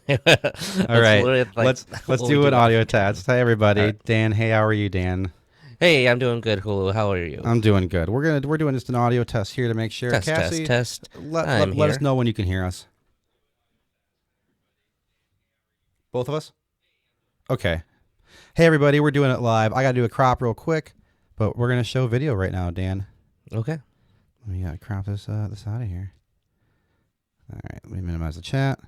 All right, Like let's what we do an do audio every test. time. Hi All everybody, right. Dan. Hey, how are you, Dan? Hey, I'm doing good, Hulu. How are you? I'm doing good. We're doing just an audio test here to make sure. Test, test, Cassie, test. let I'm let, let us here. know when you can hear us. Both of us. Okay. Hey everybody, we're doing it live. I got to do a crop real quick, but we're gonna show video right now, Dan. Okay. We gotta crop this out of here. All right, let me minimize the chat.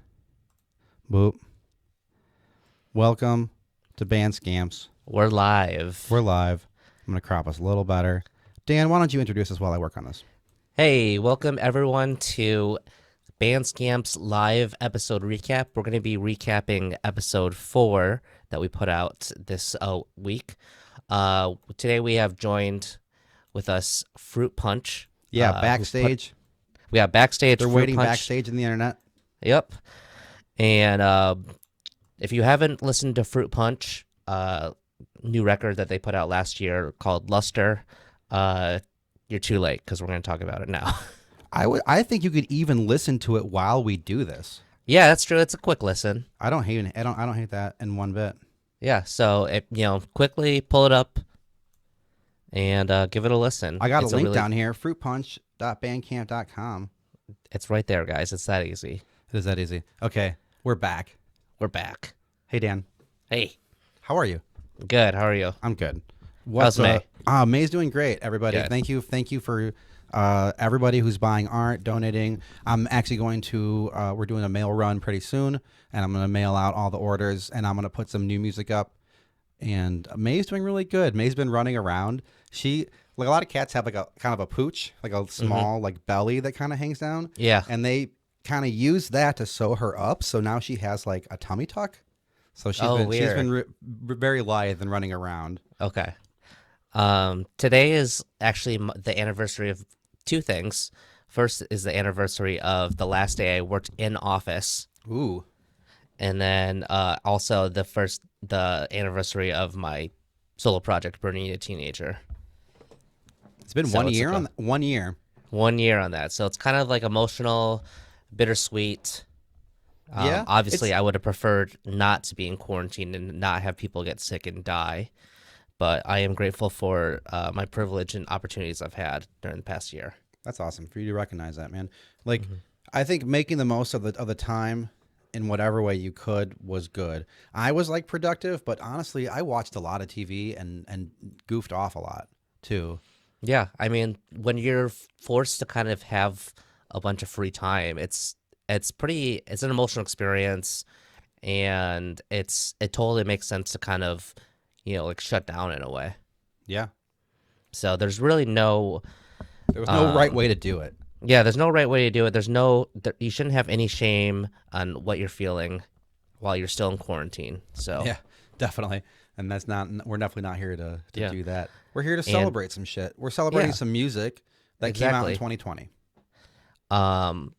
Boop. Welcome to Bandscamps. We're live. We're live. I'm gonna crop us a little better. Dan, why don't you introduce us while I work on this? Hey, welcome everyone to Bandscamps live episode recap. We're going to be recapping episode 4 that we put out this week. Today we have joined with us Fruit Punch. Yeah, Who's backstage. we got backstage. They're Fruit waiting Punch. backstage in the internet. Yep. And if you haven't listened to Fruit Punch, new record that they put out last year called Luster, you're too late because we're going to talk about it now. I think you could even listen to it while we do this. Yeah, that's true. It's a quick listen. I don't hate that in one bit. Yeah, so quickly pull it up and give it a listen. I got It's a link really, down here, fruitpunch.bandcamp.com. It's right there, guys. It's that easy. It is that easy. Okay, we're back. We're back. Hey Dan, Hey, how are you? good. How are you? I'm good. How's May? May's doing great, everybody. Good. Thank you for everybody who's buying art, donating. I'm actually going to we're doing a mail run pretty soon, and I'm going to mail out all the orders, and I'm going to put some new music up. And May's doing really good. May's been running around. She, like, a lot of cats have like a kind of a pooch, like a small like belly that kind of hangs down. Yeah. And they kind of use that to sew her up. So now she has like a tummy tuck. So she's Weird. been very lithe and running around. Okay. Today is actually the anniversary of two things. First is the anniversary of the last day I worked in office, Ooh. and then also the anniversary of my solo project, Burning a Teenager. It's been So 1 it's year like on 1 year. 1 year on that, so it's kind of like emotional, bittersweet. Yeah, Obviously, it's- I would have preferred not to be in quarantine and not have people get sick and die, but I am grateful for my privilege and opportunities I've had during the past year. That's awesome for you to recognize that, man. Like, I think making the most of the time in whatever way you could was good. I was like productive, but honestly, I watched a lot of TV and goofed off a lot too. Yeah, I mean, when you're forced to kind of have a bunch of free time, it's an emotional experience, and it totally makes sense to kind of, like shut down in a way. Yeah, So there's really no, there was no right way to do it. yeah, there's no right way to do it. You shouldn't have any shame on what you're feeling while you're still in quarantine. So Yeah, definitely. And we're definitely not here to Yeah. do that. We're here to celebrate some shit. We're celebrating Yeah. some music that came out in Exactly. 2020. Um,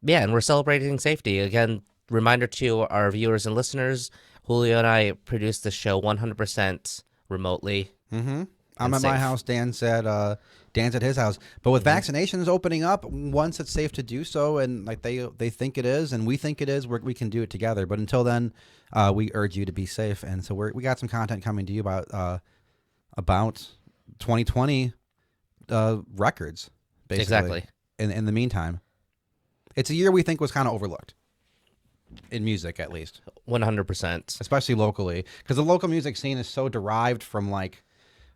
yeah, and we're celebrating safety. Again, reminder to our viewers and listeners, Julio and I produced the show 100% remotely. Mm-hmm. I'm at safe. my house. Dan's at his house. But with vaccinations opening up, once it's safe to do so, and like they think it is, and we think it is, we can do it together. But until then, we urge you to be safe. And so we got some content coming to you about 2020 records, basically. Exactly. In the meantime, it's a year we think was kind of overlooked in music, at least, 100%. especially locally, because the local music scene is so derived from like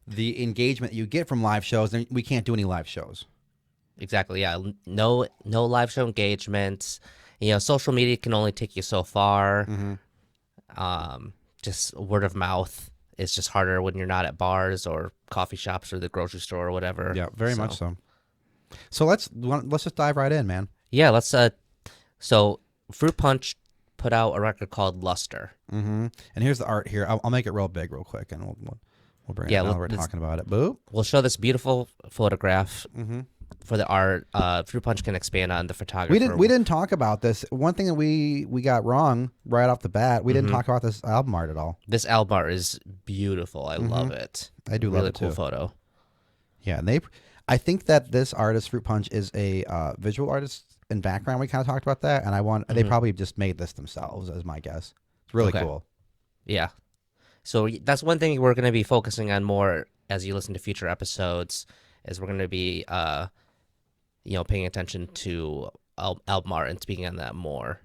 the engagement you get from live shows, and we can't do any live shows. Exactly. Yeah. No live show engagement. Social media can only take you so far. Just word of mouth is just harder when you're not at bars or coffee shops or the grocery store or whatever. Yeah, very much so. So let's just dive right in, man. Yeah, let's so Fruit Punch put out a record called Luster. Mm-hmm. And here's the art here. I'll make it real big real quick, and we'll bring it down. We're talking about it. Boop. We'll show this beautiful photograph Mm-hmm. for the art. Fruit Punch can expand on the photography. We didn't talk about this. One thing that we got wrong right off the bat, we didn't talk about this album art at all. This album art is beautiful. I love it. I do Really love it cool too. photo. Yeah, I think that this artist, Fruit Punch, is a visual artist. in background, we kind of talked about that, and they probably just made this themselves, as my guess. It's really Okay. cool. Yeah. So that's one thing we're going to be focusing on more as you listen to future episodes. Is we're going to be paying attention to album art and speaking on that more.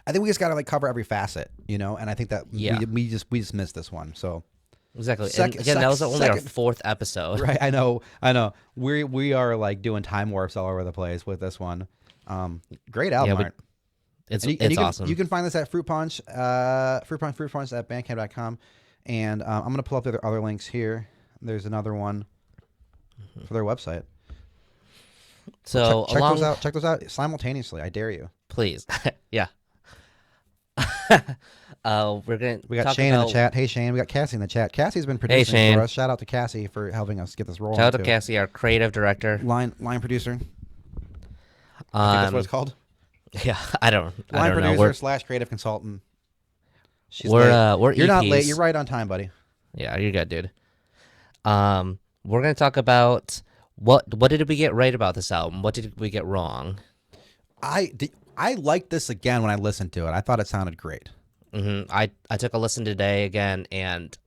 I think we just got to like cover every facet, and I think that we just missed this one. So exactly. And again, that was only our 4th episode. Right. I know. We are like doing time warps all over the place with this one. Great album art. It's awesome. You can find this at Fruit Punch at Bandcamp.com. And I'm going to pull up the other links here. There's another one for their website. So check those out simultaneously. I dare you. Please. Yeah. We got Shane in the chat. Hey Shane, we got Cassie in the chat. Cassie's been producing for us. Shout out to Cassie for helping us get this rolling. Shout out to Cassie, our creative director, line producer. I think that's what it's called. Yeah, I don't producer / creative consultant. We're You're EPs. not late. You're right on time, buddy. Yeah, you're good, dude. We're gonna talk about what did we get right about this album? What did we get wrong? I liked this again when I listened to it. I thought it sounded great. I took a listen today again, and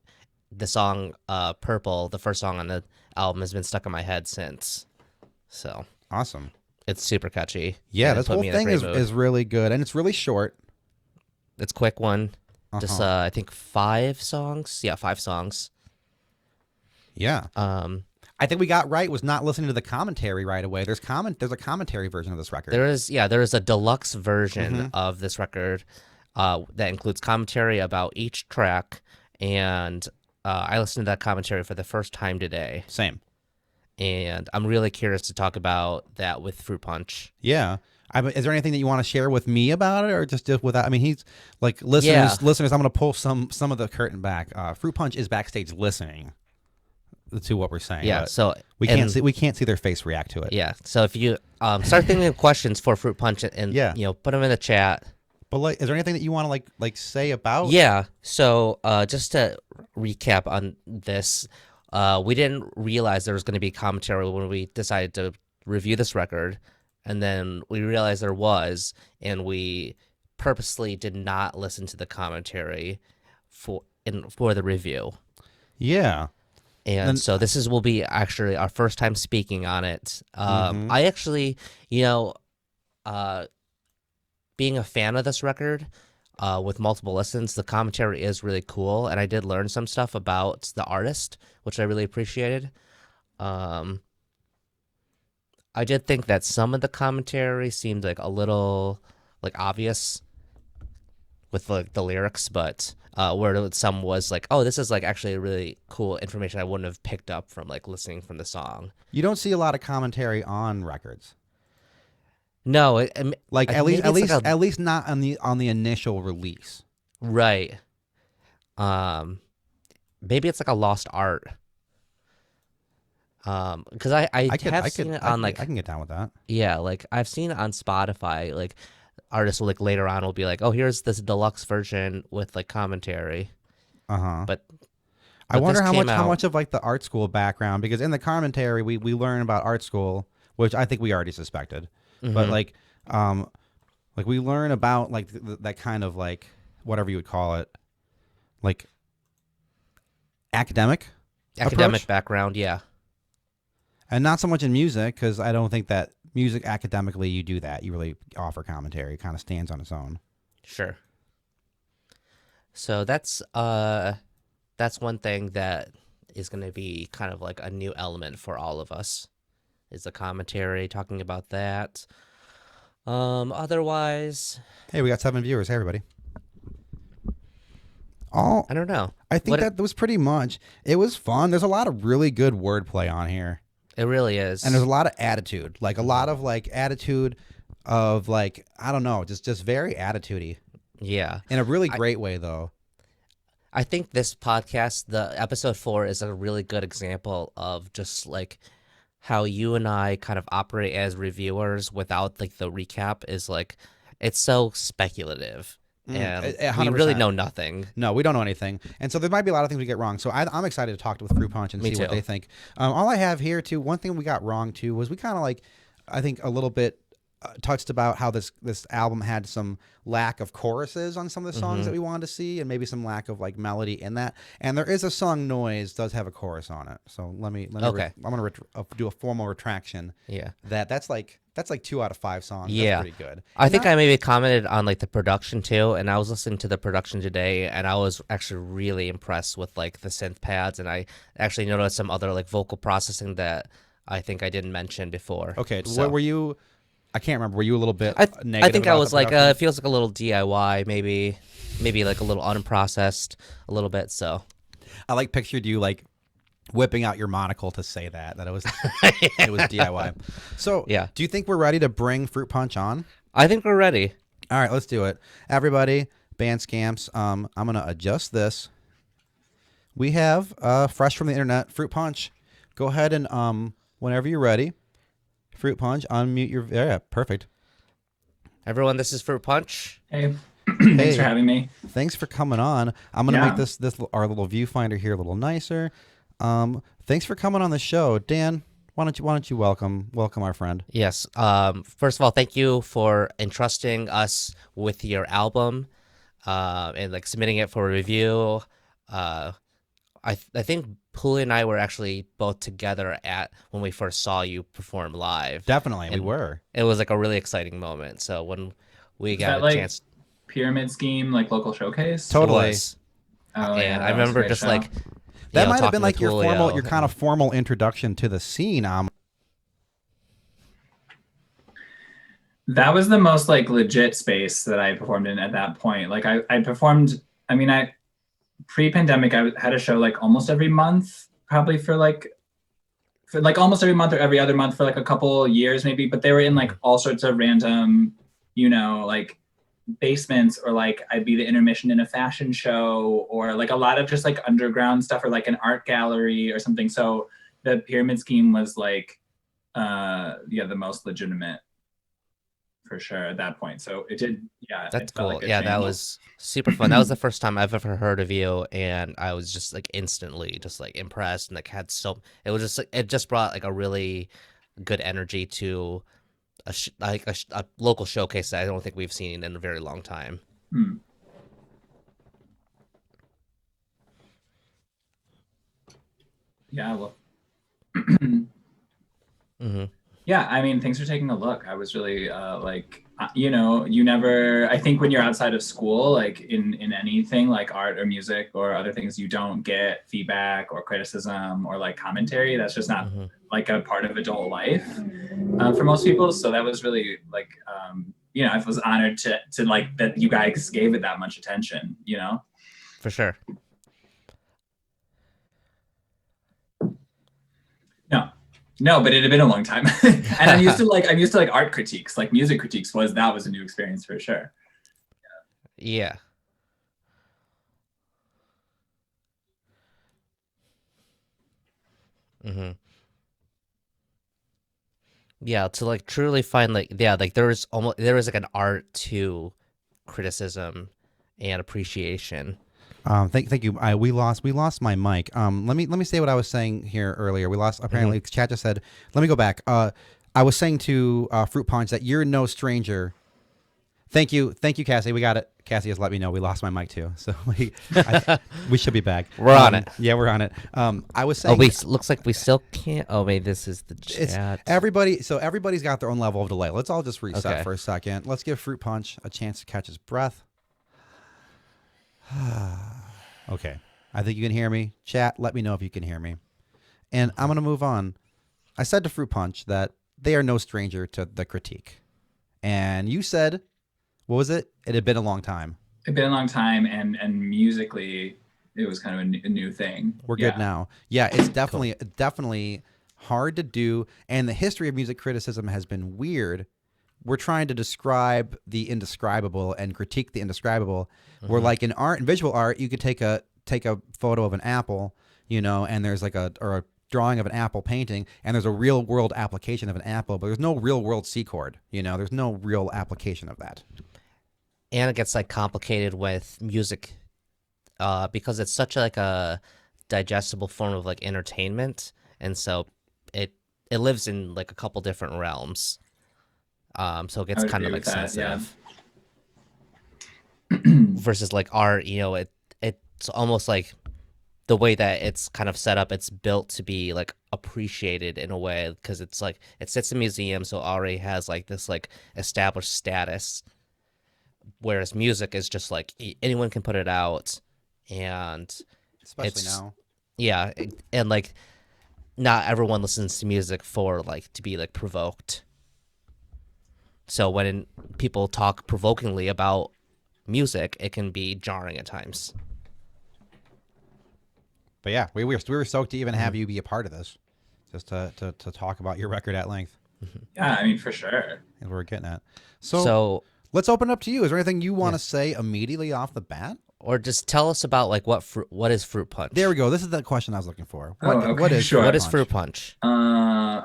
the song "Purple," the first song on the album, has been stuck in my head since. So awesome! It's super catchy. Yeah, this whole thing is really good, and it's really short. It's a quick one. Just I think 5 songs. Yeah, 5 songs. Yeah. I think we got right was not listening to the commentary right away. There's a commentary version of this record. There is a deluxe version of this record that includes commentary about each track, and I listened to that commentary for the first time today. Same. And I'm really curious to talk about that with Fruit Punch. Yeah. Is there anything that you want to share with me about it, or just without? I mean, he's like listeners. I'm going to pull some of the curtain back. Fruit Punch is backstage listening to what we're saying. Yeah, so we can't see their face react to it. Yeah, so if you start thinking of questions for Fruit Punch and put them in the chat. But like, is there anything that you want to like say about? Yeah. So just to recap on this, we didn't realize there was going to be commentary when we decided to review this record, and then we realized there was, and we purposely did not listen to the commentary for the review. Yeah. And so this will be actually our first time speaking on it. I actually, being a fan of this record, with multiple listens, the commentary is really cool, and I did learn some stuff about the artist, which I really appreciated. I did think that some of the commentary seemed like a little like obvious with like the lyrics, but where some was like, oh, this is like actually really cool information I wouldn't have picked up from like listening from the song. You don't see a lot of commentary on records. No, at least not on the initial release. Right. Maybe it's like a lost art. Because I have seen it on like I can get down with that. Yeah, like I've seen it on Spotify. Like artists will like later on will be like, oh, here's this deluxe version with like commentary. But I wonder how much of like the art school background, because in the commentary we learn about art school, which I think we already suspected. But like we learn about like that kind of like whatever you would call it, like academic approach? Background, yeah. And not so much in music, because I don't think that music academically you do that. You really offer commentary. It kind of stands on its own. Sure. So that's one thing that is going to be kind of like a new element for all of us, is the commentary, talking about that. Otherwise, hey, we got 7 viewers. Hey, everybody. I don't know. I think that was pretty much. It was fun. There's a lot of really good wordplay on here. It really is. And there's a lot of attitude, like a lot of like attitude of like, I don't know, just very attitudey. Yeah. In a really great way, though. I think this podcast, the episode 4, is a really good example of just like how you and I kind of operate as reviewers without like the recap. Is like, it's so speculative. And 100%. we really know nothing. No, we don't know anything. And so there might be a lot of things we get wrong. So I'm excited to talk with Fruit Punch and see what they think. All I have here, too, one thing we got wrong, too, was we kind of like, I think a little bit touched about how this album had some lack of choruses on some of the songs Mm-hmm. that we wanted to see, and maybe some lack of like melody in that. And there is a song "Noise" does have a chorus on it. So Okay. I'm gonna do a formal retraction. Yeah. That's like 2 out of 5 songs. That's Yeah. pretty good. I And think not I maybe commented on like the production too, and I was listening to the production today, and I was actually really impressed with like the synth pads, and I actually noticed some other like vocal processing that I think I didn't mention before. okay. What So were you? I can't remember. Were you a little bit I negative think I about the was like, production? it feels like a little DIY, maybe like a little unprocessed, a little bit. So I like pictured you like whipping out your monocle to say that it was DIY. So, yeah, do you think we're ready to bring Fruit Punch on? I think we're ready. All right, let's do it. Everybody, Bandscamps, I'm going to adjust this. We have fresh from the internet Fruit Punch. Go ahead and whenever you're ready, Fruit Punch, unmute your yeah, perfect. Everyone, this is Fruit Punch. Hey, thanks for Hey, having me. thanks for coming on. I'm going to make Yeah. this our little viewfinder here a little nicer. Thanks for coming on the show, Dan. Why don't you welcome our friend? Yes. First of all, thank you for entrusting us with your album, and like submitting it for review. I think Puli and I were actually both together at when we first saw you perform live. Definitely, we And were. it was like a really exciting moment. So when we Is got that a like chance, Pyramid Scheme, like local showcase? it Totally. was. Oh yeah, And I that was a remember great just show. like That might have talking been like with your Julio kind of formal introduction to the scene. That was the most like legit space that I performed in at that point. Like I performed. I mean, I pre-pandemic I had a show like almost every month, probably for like almost every month or every other month for like a couple years maybe. But they were in like all sorts of random, like basements, or like I'd be the intermission in a fashion show, or like a lot of just like underground stuff, or like an art gallery or something. So the Pyramid Scheme was like the most legitimate for sure at that point. So it did, yeah, That's it felt cool. like a Yeah, that change. was super fun. That was the first time I've ever heard of you, and I was just like instantly just like impressed, and like had so it was just like it just brought like a really good energy to a local showcase that I don't think we've seen in a very long time. Hmm. Yeah, well, Hmm. yeah, I mean, thanks for taking a look. I was really you never, I think when you're outside of school, like in anything like art or music or other things, you don't get feedback or criticism or like commentary. That's just not Hmm. like a part of adult life for most people. So that was really like, I was honored to like that you guys gave it that much attention, For sure. No, no, but it had been a long time. And I'm used to art critiques, like music critiques that was a new experience for sure. Yeah. Hmm. Yeah, to like truly find like like there was like an art to criticism and appreciation. Thank you. We lost my mic. Let me say what I was saying here earlier. We lost apparently. Chat just said. Let me go back. I was saying to Fruit Punch that you're no stranger. Thank you, Cassie. We got it. Cassie has let me know we lost my mic too, so we should be back. We're on it. Yeah, we're on it. I was Oh, saying. looks like we still can't. Oh, maybe this is the It's chat. everybody. So everybody's got their own level of delay. Let's all just reset Okay. for a second. Let's give Fruit Punch a chance to catch his breath. Okay. I think you can hear me. Chat, let me know if you can hear me. And I'm going to move on. I said to Fruit Punch that they are no stranger to the critique. And you said, what was it? It had been a long time. It'd been a long time, and musically, it was kind of a new thing. We're good now. Yeah, it's definitely hard to do. And the history of music criticism has been weird. We're trying to describe the indescribable and critique the indescribable. Where like in art and visual art, you could take a photo of an apple, and there's like a drawing of an apple painting, and there's a real world application of an apple, but there's no real world C chord. There's no real application of that. And it gets like complicated with music, because it's such like a digestible form of like entertainment, and so it it lives in like a couple different realms. So it I gets would kind agree of like with that. Yeah. sensitive versus like art, it's almost like the way that it's kind of set up, it's built to be like appreciated in a way because it's like it sits in a museum, so it already has like this like established status. Whereas music is just like anyone can put it out, and Especially it's now. yeah, and like not everyone listens to music for like to be like provoked. So when people talk provokingly about music, it can be jarring at times. But yeah, we were stoked to even Mm-hmm. have you be a part of this, just to talk about your record at length. Yeah, I mean, for sure. Is what we're getting at. So So, let's open it up to you. Is there anything you want Yeah. to say immediately off the bat? or just tell us about like what is fruit punch? There we go. This is the question I was looking for. Oh, What okay, is sure. fruit What is punch? fruit punch?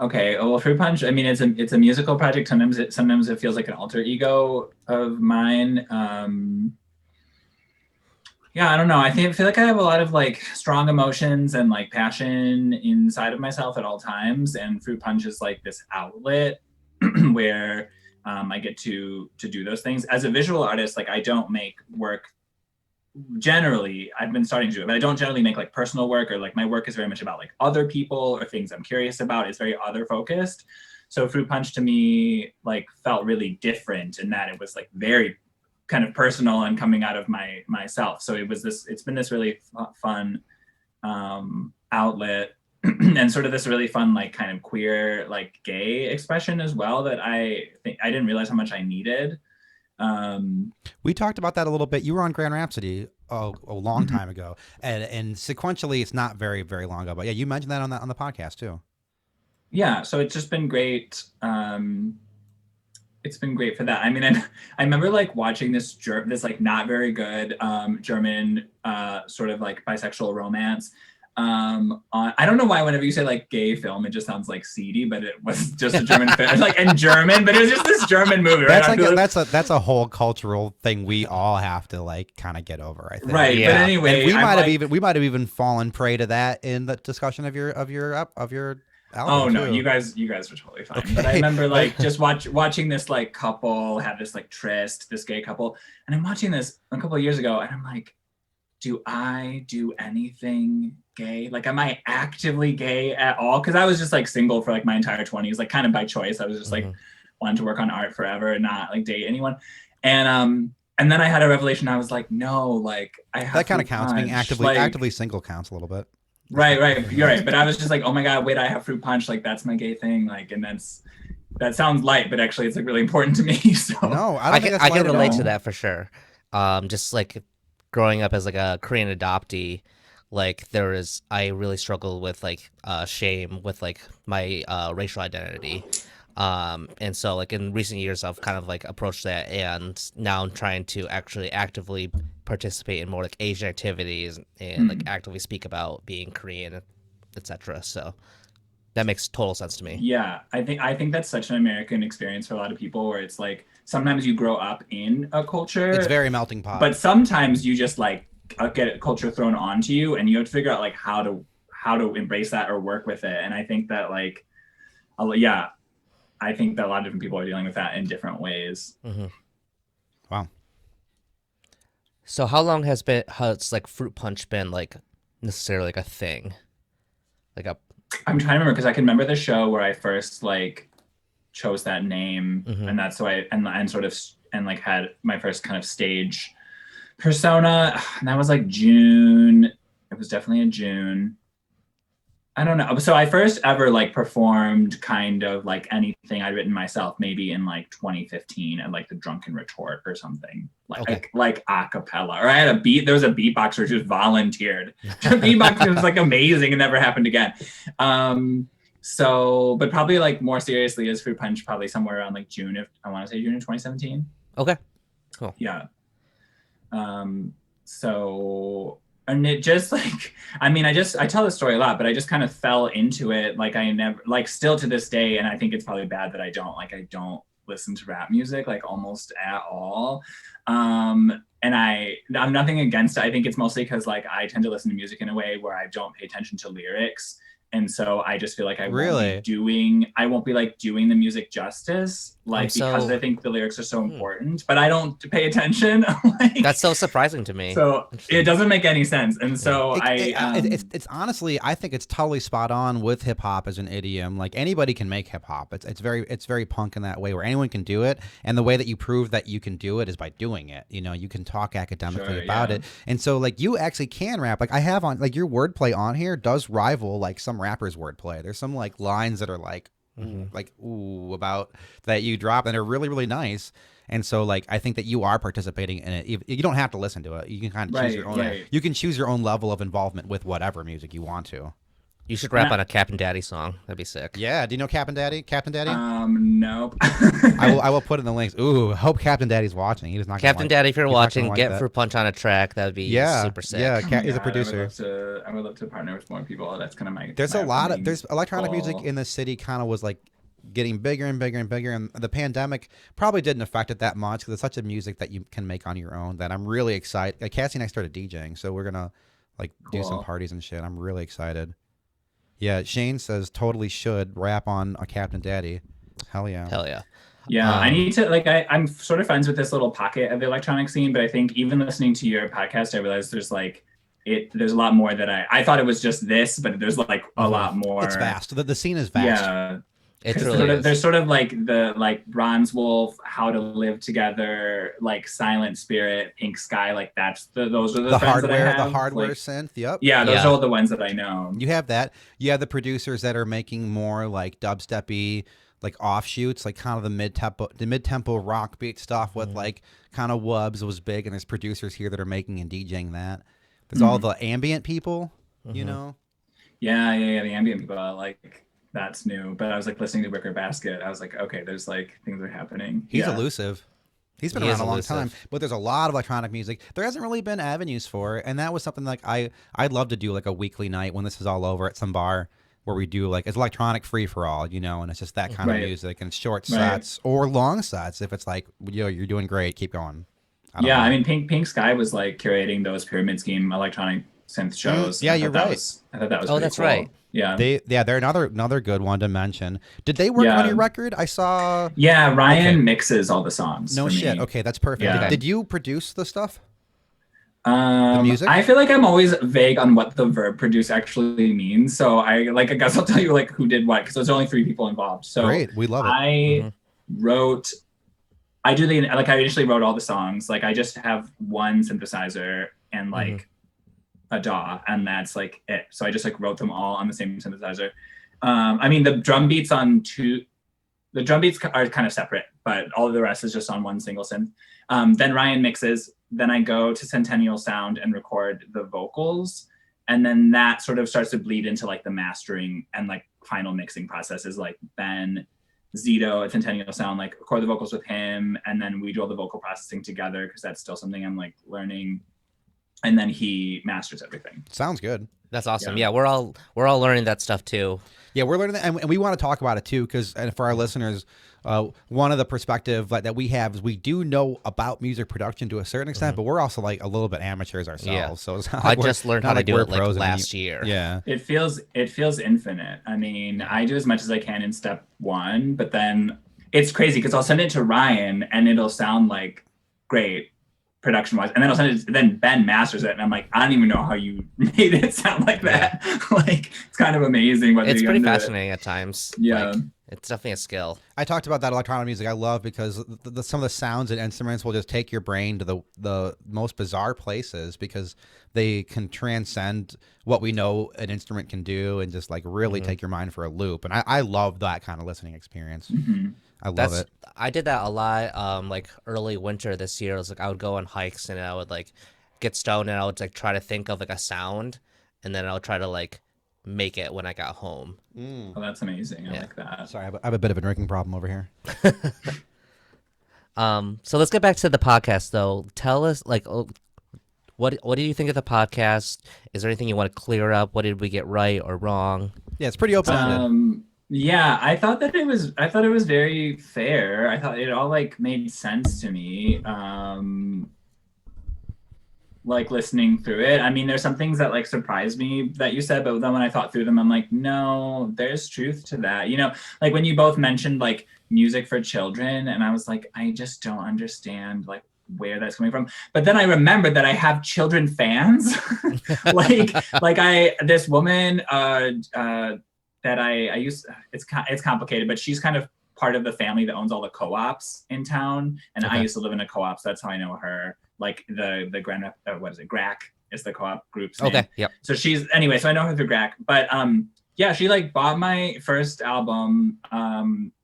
Okay. Well, Fruit Punch. I mean, it's a musical project. Sometimes it feels like an alter ego of mine. Yeah, I don't know. Feel like I have a lot of like strong emotions and like passion inside of myself at all times, and Fruit Punch is like this outlet where I get to do those things. As a visual artist, like I don't make work generally. I've been starting to do it, but I don't generally make like personal work, or like my work is very much about like other people or things I'm curious about. It's very other focused. So Fruit Punch to me like felt really different in that it was like very kind of personal and coming out of myself. So it's been this really fun outlet and sort of this really fun like kind of queer like gay expression as well that I think I didn't realize how much I needed. We talked about that a little bit. You were on Grand Rhapsody a long time ago, and sequentially, it's not very very long ago. But yeah, you mentioned that on the podcast too. Yeah, so it's just been great. It's been great for that. I mean, I remember like watching this like not very good German sort of like bisexual romance. I don't know why whenever you say like gay film, it just sounds like seedy, but it was just a German film, like in German, but it was just this German movie, right? That's a whole cultural thing we all have to like kind of get over. I think. Right, Yeah. but anyway, And we might have even fallen prey to that in the discussion of your album. Oh no, too. you guys were totally fine. Okay. But I remember like just watching this like couple have this like tryst, this gay couple, and I'm watching this a couple of years ago, and I'm like, do I do anything gay? Like, am I actively gay at all? Because I was just like single for like my entire 20s, like kind of by choice. I was just like wanting to work on art forever and not like date anyone. And then I had a revelation. I was like, no, like I have that kind of counts. Being actively single counts a little bit. Right. You're right. But I was just like, oh my God, wait, I have Fruit Punch. Like that's my gay thing. Like, and that sounds light, but actually it's like really important to me. So No, I can relate to all. that for sure. Just like growing up as like a Korean adoptee, like I really struggled with like shame with like my racial identity. And so like in recent years I've kind of like approached that, and now I'm trying to actually actively participate in more like Asian activities and like actively speak about being Korean, etc. So that makes total sense to me. Yeah, I think that's such an American experience for a lot of people, where it's like sometimes you grow up in a culture, It's very melting pot. but sometimes you just like get a culture thrown onto you, and you have to figure out like how to embrace that or work with it. And I think that like, I think that a lot of different people are dealing with that in different ways. Mm-hmm. Wow. So how it's like Fruit Punch been like necessarily like a thing? Like I'm trying to remember, because I can remember the show where I first like chose that name, and that's why and sort of and like had my first kind of stage persona, and that was like June. It was definitely in June. I don't know. So I first ever like performed kind of like anything I'd written myself, maybe in like 2015 at like the Drunken Retort or something, like a cappella. Or I had a beat. There was a beatboxer who just volunteered. Beatboxing was like amazing and never happened again. So, but probably like more seriously as Fruit Punch, probably somewhere around like June, if I want to say June of 2017. Okay, cool. Yeah. So, and it just like, I mean, I tell this story a lot, but I just kind of fell into it. Like I never, like still to this day, and I think it's probably bad that I don't listen to rap music like almost at all. And I'm nothing against it. I think it's mostly because like I tend to listen to music in a way where I don't pay attention to lyrics. And so I just feel like I Really? won't be like doing the music justice, like because so I think the lyrics are so important, but I don't pay attention. Like, that's so surprising to me. so it Interesting. doesn't make any sense. And so It's honestly, I think it's totally spot on with hip hop as an idiom. Like anybody can make hip hop. It's very punk in that way, where anyone can do it, and the way that you prove that you can do it is by doing it. You know, you can talk academically Sure, about yeah. it, and so like you actually can rap. Like I have on like your wordplay on here does rival like some rappers' wordplay. There's some like lines that are like ooh about that you drop, and they're really nice. And so, like, I think that you are participating in it. You don't have to listen to it. You can kind of choose Right, your own. right. You can choose your own level of involvement with whatever music you want to. You should And rap on a Captain Daddy song. That'd be sick. Yeah. Do you know Captain Daddy? Captain Daddy. Nope. I will put in the links. Ooh, hope Captain Daddy's watching. He's not. Captain Daddy, if you're he's not gonna watching, like get that. Fruit Punch on a track. That would be Yeah. super sick. Yeah. Oh my He's a God, producer. I would love to partner with more people. That's kind of my. There's my a lot of upcoming there's electronic music goal. in the city. Kind of was like getting bigger and bigger and bigger, and the pandemic probably didn't affect it that much because it's such a music that you can make on your own that I'm really excited. Like Cassie and I started DJing, so we're gonna like do some Cool. parties and shit. I'm really excited. Yeah, Shane says totally should rap on a Captain Daddy. Hell yeah. Hell yeah. Yeah, I Um, need to like I'm sort of friends with this little pocket of the electronic scene, but I think even listening to your podcast, I realized there's a lot more that I thought it was just this, but there's like a lot more. It's vast. The scene is vast. Yeah. It 'Cause truly is. there's sort of like the like Bronze Wolf, How to Live Together, like Silent Spirit, Pink Sky, like those are the friends that I have. The hardware Like, synth. Yep. yeah, those Yeah. are all the ones that I know. You have that. You have the producers that are making more like dubsteppy, like offshoots, like kind of the mid tempo rock beat stuff with like kind of wubs was big, and there's producers here that are making and DJing that. There's all the ambient people, you know. Yeah, the ambient people like that's new. But I was like listening to Wicker Basket. I was like, okay, there's like things are happening. He's Yeah. elusive. He's been He around is a long elusive. time, but there's a lot of electronic music. There hasn't really been avenues for it, and that was something like I'd love to do like a weekly night when this is all over at some bar where we do like it's electronic free for all, you know, and it's just that kind of Right. music and short Right. sets or long sets if it's like you're doing great, keep going. I don't Yeah, know. I mean, Pink Sky was like curating those Pyramid Scheme electronic synth shows. yeah, I you're thought that right. I thought that was Oh, pretty that's cool. right. Yeah. They're another good one to mention. Did they work on Yeah. your record? I saw. Yeah, Ryan Okay. mixes all the songs. No for shit. me. Okay, that's perfect. Yeah. Did you produce the stuff? music? I feel like I'm always vague on what the verb produce actually means. So I guess I'll tell you like who did what because there's only 3 people involved. So Great, we love it. I wrote. I initially wrote all the songs. Like I just have one synthesizer and like a DAW, and that's like it. So I just like wrote them all on the same synthesizer. I mean the drum beats are kind of separate, but all of the rest is just on one single synth. Then Ryan mixes. Then I go to Centennial Sound and record the vocals, and then that sort of starts to bleed into like the mastering and like final mixing processes. Like Ben Zito at Centennial Sound, like record the vocals with him, and then we do all the vocal processing together because that's still something I'm like learning. And then he masters everything. Sounds good. That's awesome. Yeah. Yeah, we're all learning that stuff too. Yeah, we're learning that, and we want to talk about it too, because for our listeners, one of the perspective that we have is we do know about music production to a certain extent, but we're also like a little bit amateurs ourselves. Yeah. So it's not I like we're- just learned not how to like do we're it like pros in last year. Yeah, It feels infinite. I mean, I do as much as I can in step 1, but then it's crazy because I'll send it to Ryan and it'll sound like great production wise, and then I'll send it. Then Ben masters it, and I'm like, I don't even know how you made it sound like that. Like it's kind of amazing. It's pretty fascinating at times. Yeah. Like, it's definitely a skill. I talked about that electronic music I love because some of the sounds and instruments will just take your brain to the most bizarre places because they can transcend what we know an instrument can do and just like really take your mind for a loop. And I love that kind of listening experience. I love it. I did that a lot. Like early winter this year, it was like I would go on hikes and I would like get stoned and I would like try to think of like a sound, and then I would try to like make it when I got home. Oh, that's amazing. I like that. Sorry, I have a bit of a drinking problem over here. So let's get back to the podcast though. Tell us like what do you think of the podcast? Is there anything you want to clear up? What did we get right or wrong? Yeah, it's pretty open ended. Yeah, I thought it was very fair. I thought it all like made sense to me. like listening through it. I mean, there's some things that like surprised me that you said, but then when I thought through them, I'm like, no, there's truth to that. You know, like when you both mentioned like music for children, and I was like, I just don't understand like where that's coming from. But then I remembered that I have children fans. like I this woman that I used, it's complicated, but she's kind of part of the family that owns all the co-ops in town, and I used to live in a co-op, so that's how I know her. Like the Grand what is it, GRAC is the co-op group's name. Yep. So she's, anyway, so I know her through GRAC, but yeah, she like bought my first album,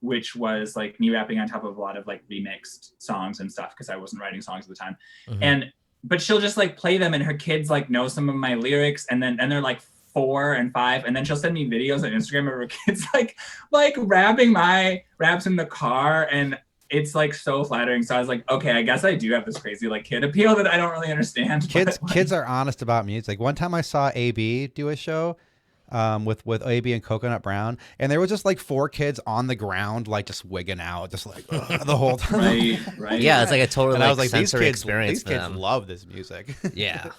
which was like me rapping on top of a lot of like remixed songs and stuff, because I wasn't writing songs at the time. And but she'll just like play them, and her kids like know some of my lyrics, and they're like 4 and 5, and then she'll send me videos on Instagram of her kids like rapping my raps in the car, and it's like so flattering. So I was like, okay, I guess I do have this crazy like kid appeal that I don't really understand. Kids are honest about music. One time I saw AB do a show with AB and Coconut Brown, and there was just like 4 kids on the ground, like just wigging out, just like the whole time. Right. Yeah, it's like a totally And I was like, sensory experience. These kids love this music. Yeah.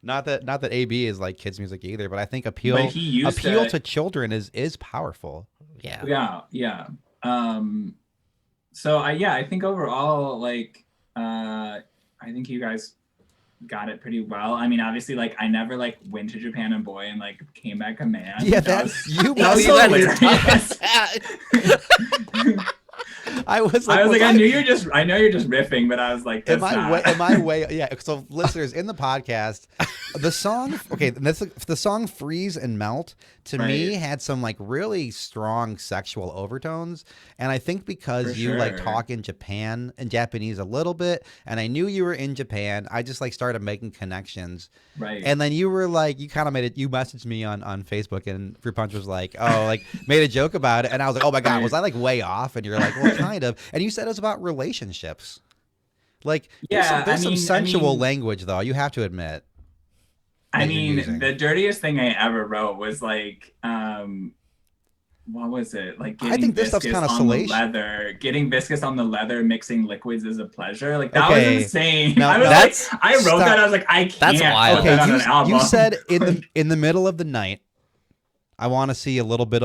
Not that AB is like kids music either, but I think appeal to children is powerful. Yeah. Yeah. So I think overall, like, I think you guys got it pretty well. I mean, obviously, like, I never like went to Japan a boy and like came back a man. Yeah, that's you. I was like, I know you're just riffing, but I was like, am I way? Yeah. So listeners, in the podcast, the song, okay, the song "Freeze and Melt" to me had some like really strong sexual overtones, and I think because you like talk in Japanese a little bit, and I knew you were in Japan, I just like started making connections. Right. And then you were like, you kind of made it. You messaged me on Facebook, and Fruit Punch was like, oh, like made a joke about it, and I was like, oh my god, was I like way off? And you're like, well, kind of. And you said it was about relationships. Like, there's some sensual language, though. You have to admit. I mean, the dirtiest thing I ever wrote was like, what was it? Like, I think this stuff's kind of salacious. Getting viscous on the leather, mixing liquids is a pleasure. Like, that was insane. Now, I wrote that. I was like, I can't. That's wild. Put that on an album. You said in the middle of the night, I want to feel a little bit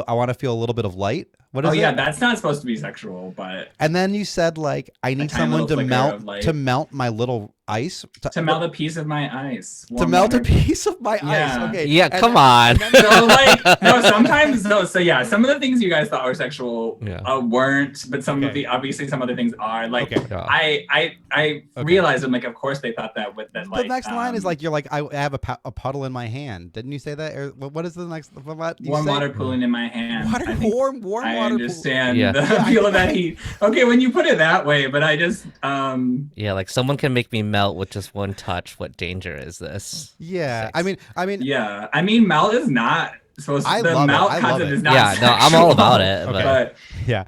of light. What is it? Yeah, that's not supposed to be sexual, but. And then you said like, I need someone to melt my little ice. To melt a piece of my ice. A piece of my ice. Okay. Yeah, come on. So like, no, sometimes no. So yeah, some of the things you guys thought were sexual weren't, but some of the some other things are. Like, I realized, I'm like, of course they thought that. With that, like, the next line is like, you're like, I have a puddle in my hand. Didn't you say that? Or what is the next? Warm water pooling in my hand. Warm water. I understand the feel of that heat. Okay, when you put it that way, but I just yeah, like someone can make me melt with just one touch. What danger is this? Yeah, Sex. I mean, yeah, I mean, melt is not supposed to. The melt concept is not. Yeah, sexual, no, I'm all about it. Okay. But yeah,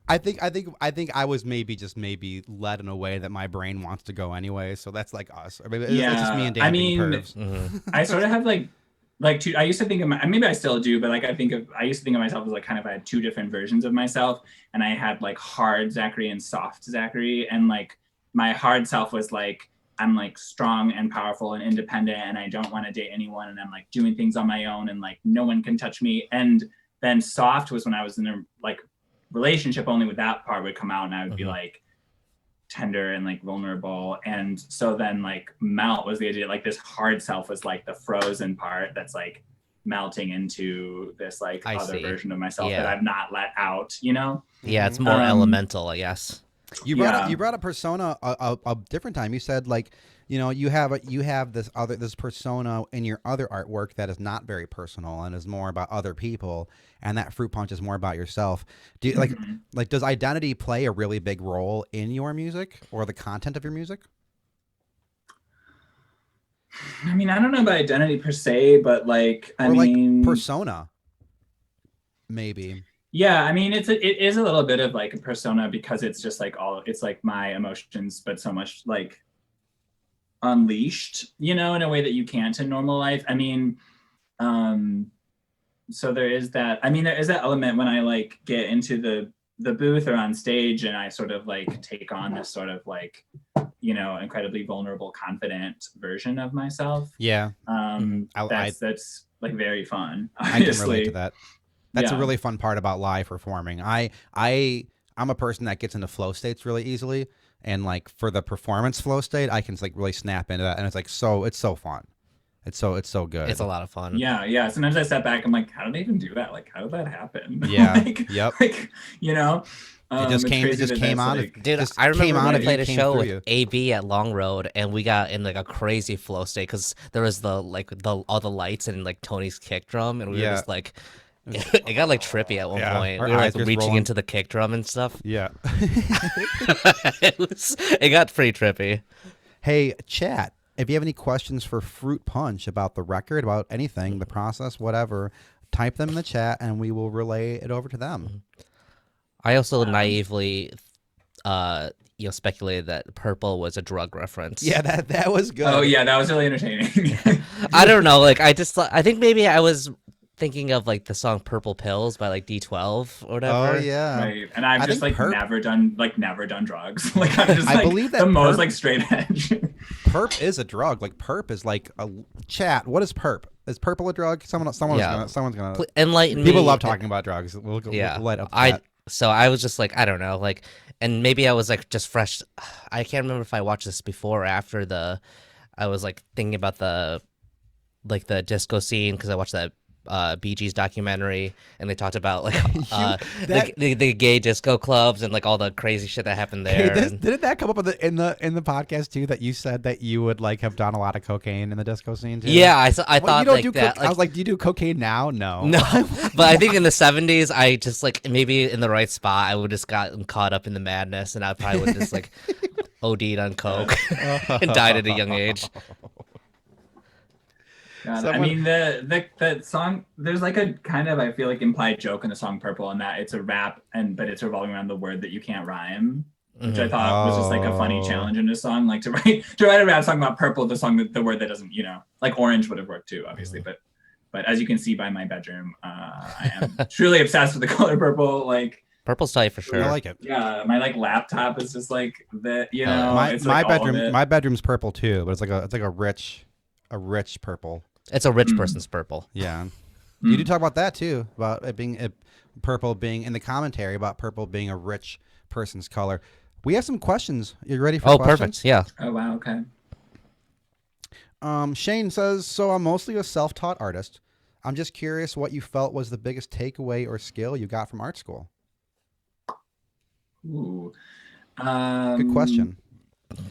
I think I was maybe led in a way that my brain wants to go anyway. So that's like us. I mean, it's just me and Dan. I mean, pervs. I sort of have like two. I used to think of maybe I still do, but like I used to think of myself as like kind of, I had 2 different versions of myself, and I had like hard Zachary and soft Zachary, and like my hard self was like, I'm like strong and powerful and independent, and I don't want to date anyone, and I'm like doing things on my own, and like no one can touch me. And then soft was when I was in a like relationship, only with that part would come out, and I would be like tender and like vulnerable. And so then like melt was the idea, like this hard self was like the frozen part that's like melting into this like other version of myself that I've not let out, you know? Yeah, it's more elemental, I guess. You brought a persona a different time. You said like, you know, you have this persona in your other artwork that is not very personal and is more about other people, and that Fruit Punch is more about yourself. Do you like does identity play a really big role in your music or the content of your music? I mean, I don't know about identity per se, but like I mean, persona, maybe. Yeah, I mean, it is a little bit of like a persona, because it's just like it's like my emotions, but so much like unleashed, you know, in a way that you can't in normal life. I mean, so there is that. I mean, there is that element when I like get into the booth or on stage, and I sort of like take on this sort of like you know, incredibly vulnerable, confident version of myself. Yeah. That's like very fun. I can relate to Obviously. that. That's a Yeah. really fun part about live performing. I'm a person that gets into flow states really easily, and like for the performance flow state, I can like really snap into that, and it's so fun. It's so good. It's a lot of fun. Yeah. Sometimes I step back, I'm like, how did I even do that? Like, how did that happen? Yeah. Like, like, you know, It just it's came crazy that that's, on. like, Dude, just I remember came when on I if played it a came show through with you. AB at Long Road, and we got in like a crazy flow state because there was all the lights and like Tony's kick drum, and we were Yeah. just like, it got like trippy at one Yeah, point. our We were like eyes just reaching rolling. into the kick drum and stuff. Yeah. It got pretty trippy. Hey, chat. If you have any questions for Fruit Punch about the record, about anything, the process, whatever, type them in the chat and we will relay it over to them. I also naively, speculated that purple was a drug reference. Yeah, that was good. oh yeah, that was really entertaining. I don't know. Like, I think maybe I was thinking of like the song "Purple Pills" by like D12 or whatever. Oh yeah. Right. And I've I just think like never done drugs. Like I'm just I like believe that the most perp- like straight edge. Perp is a drug. Like perp is like a chat. What is perp? Is purple a drug? Someone's gonna. Enlighten me. People love talking about drugs. We'll light up. So I was just like, I don't know, like, and maybe I was like just fresh. I can't remember if I watched this before or after I was like thinking about the disco scene because I watched that Bee Gees documentary, and they talked about like the gay disco clubs and like all the crazy shit that happened there. Didn't that come up in the podcast too? That you said that you would like have done a lot of cocaine in the disco scene too. Yeah, I thought you don't like do that. I was like, do you do cocaine now? No. No, but I think in the 70s, I just like maybe in the right spot, I would just gotten caught up in the madness, and I probably would just like OD'd on coke and died at a young age. God, I mean the song, there's like a kind of, I feel like, implied joke in the song Purple, and that it's a rap but it's revolving around the word that you can't rhyme, which I thought was just like a funny challenge in a song, like to write a rap song about purple, the word that doesn't, like orange would have worked too, obviously, but as you can see by my bedroom, I am truly obsessed with the color purple. Like purple's tight for sure. I like it. Yeah, my like laptop is just like that, my bedroom's purple too, but it's like a rich purple. It's a rich person's purple. Yeah. You do talk about that too, about it being purple being in the commentary about purple being a rich person's color. We have some questions. You ready for questions? Perfect. Yeah. Oh wow, okay. Shane says, so I'm mostly a self-taught artist. I'm just curious what you felt was the biggest takeaway or skill you got from art school. Ooh. Good question.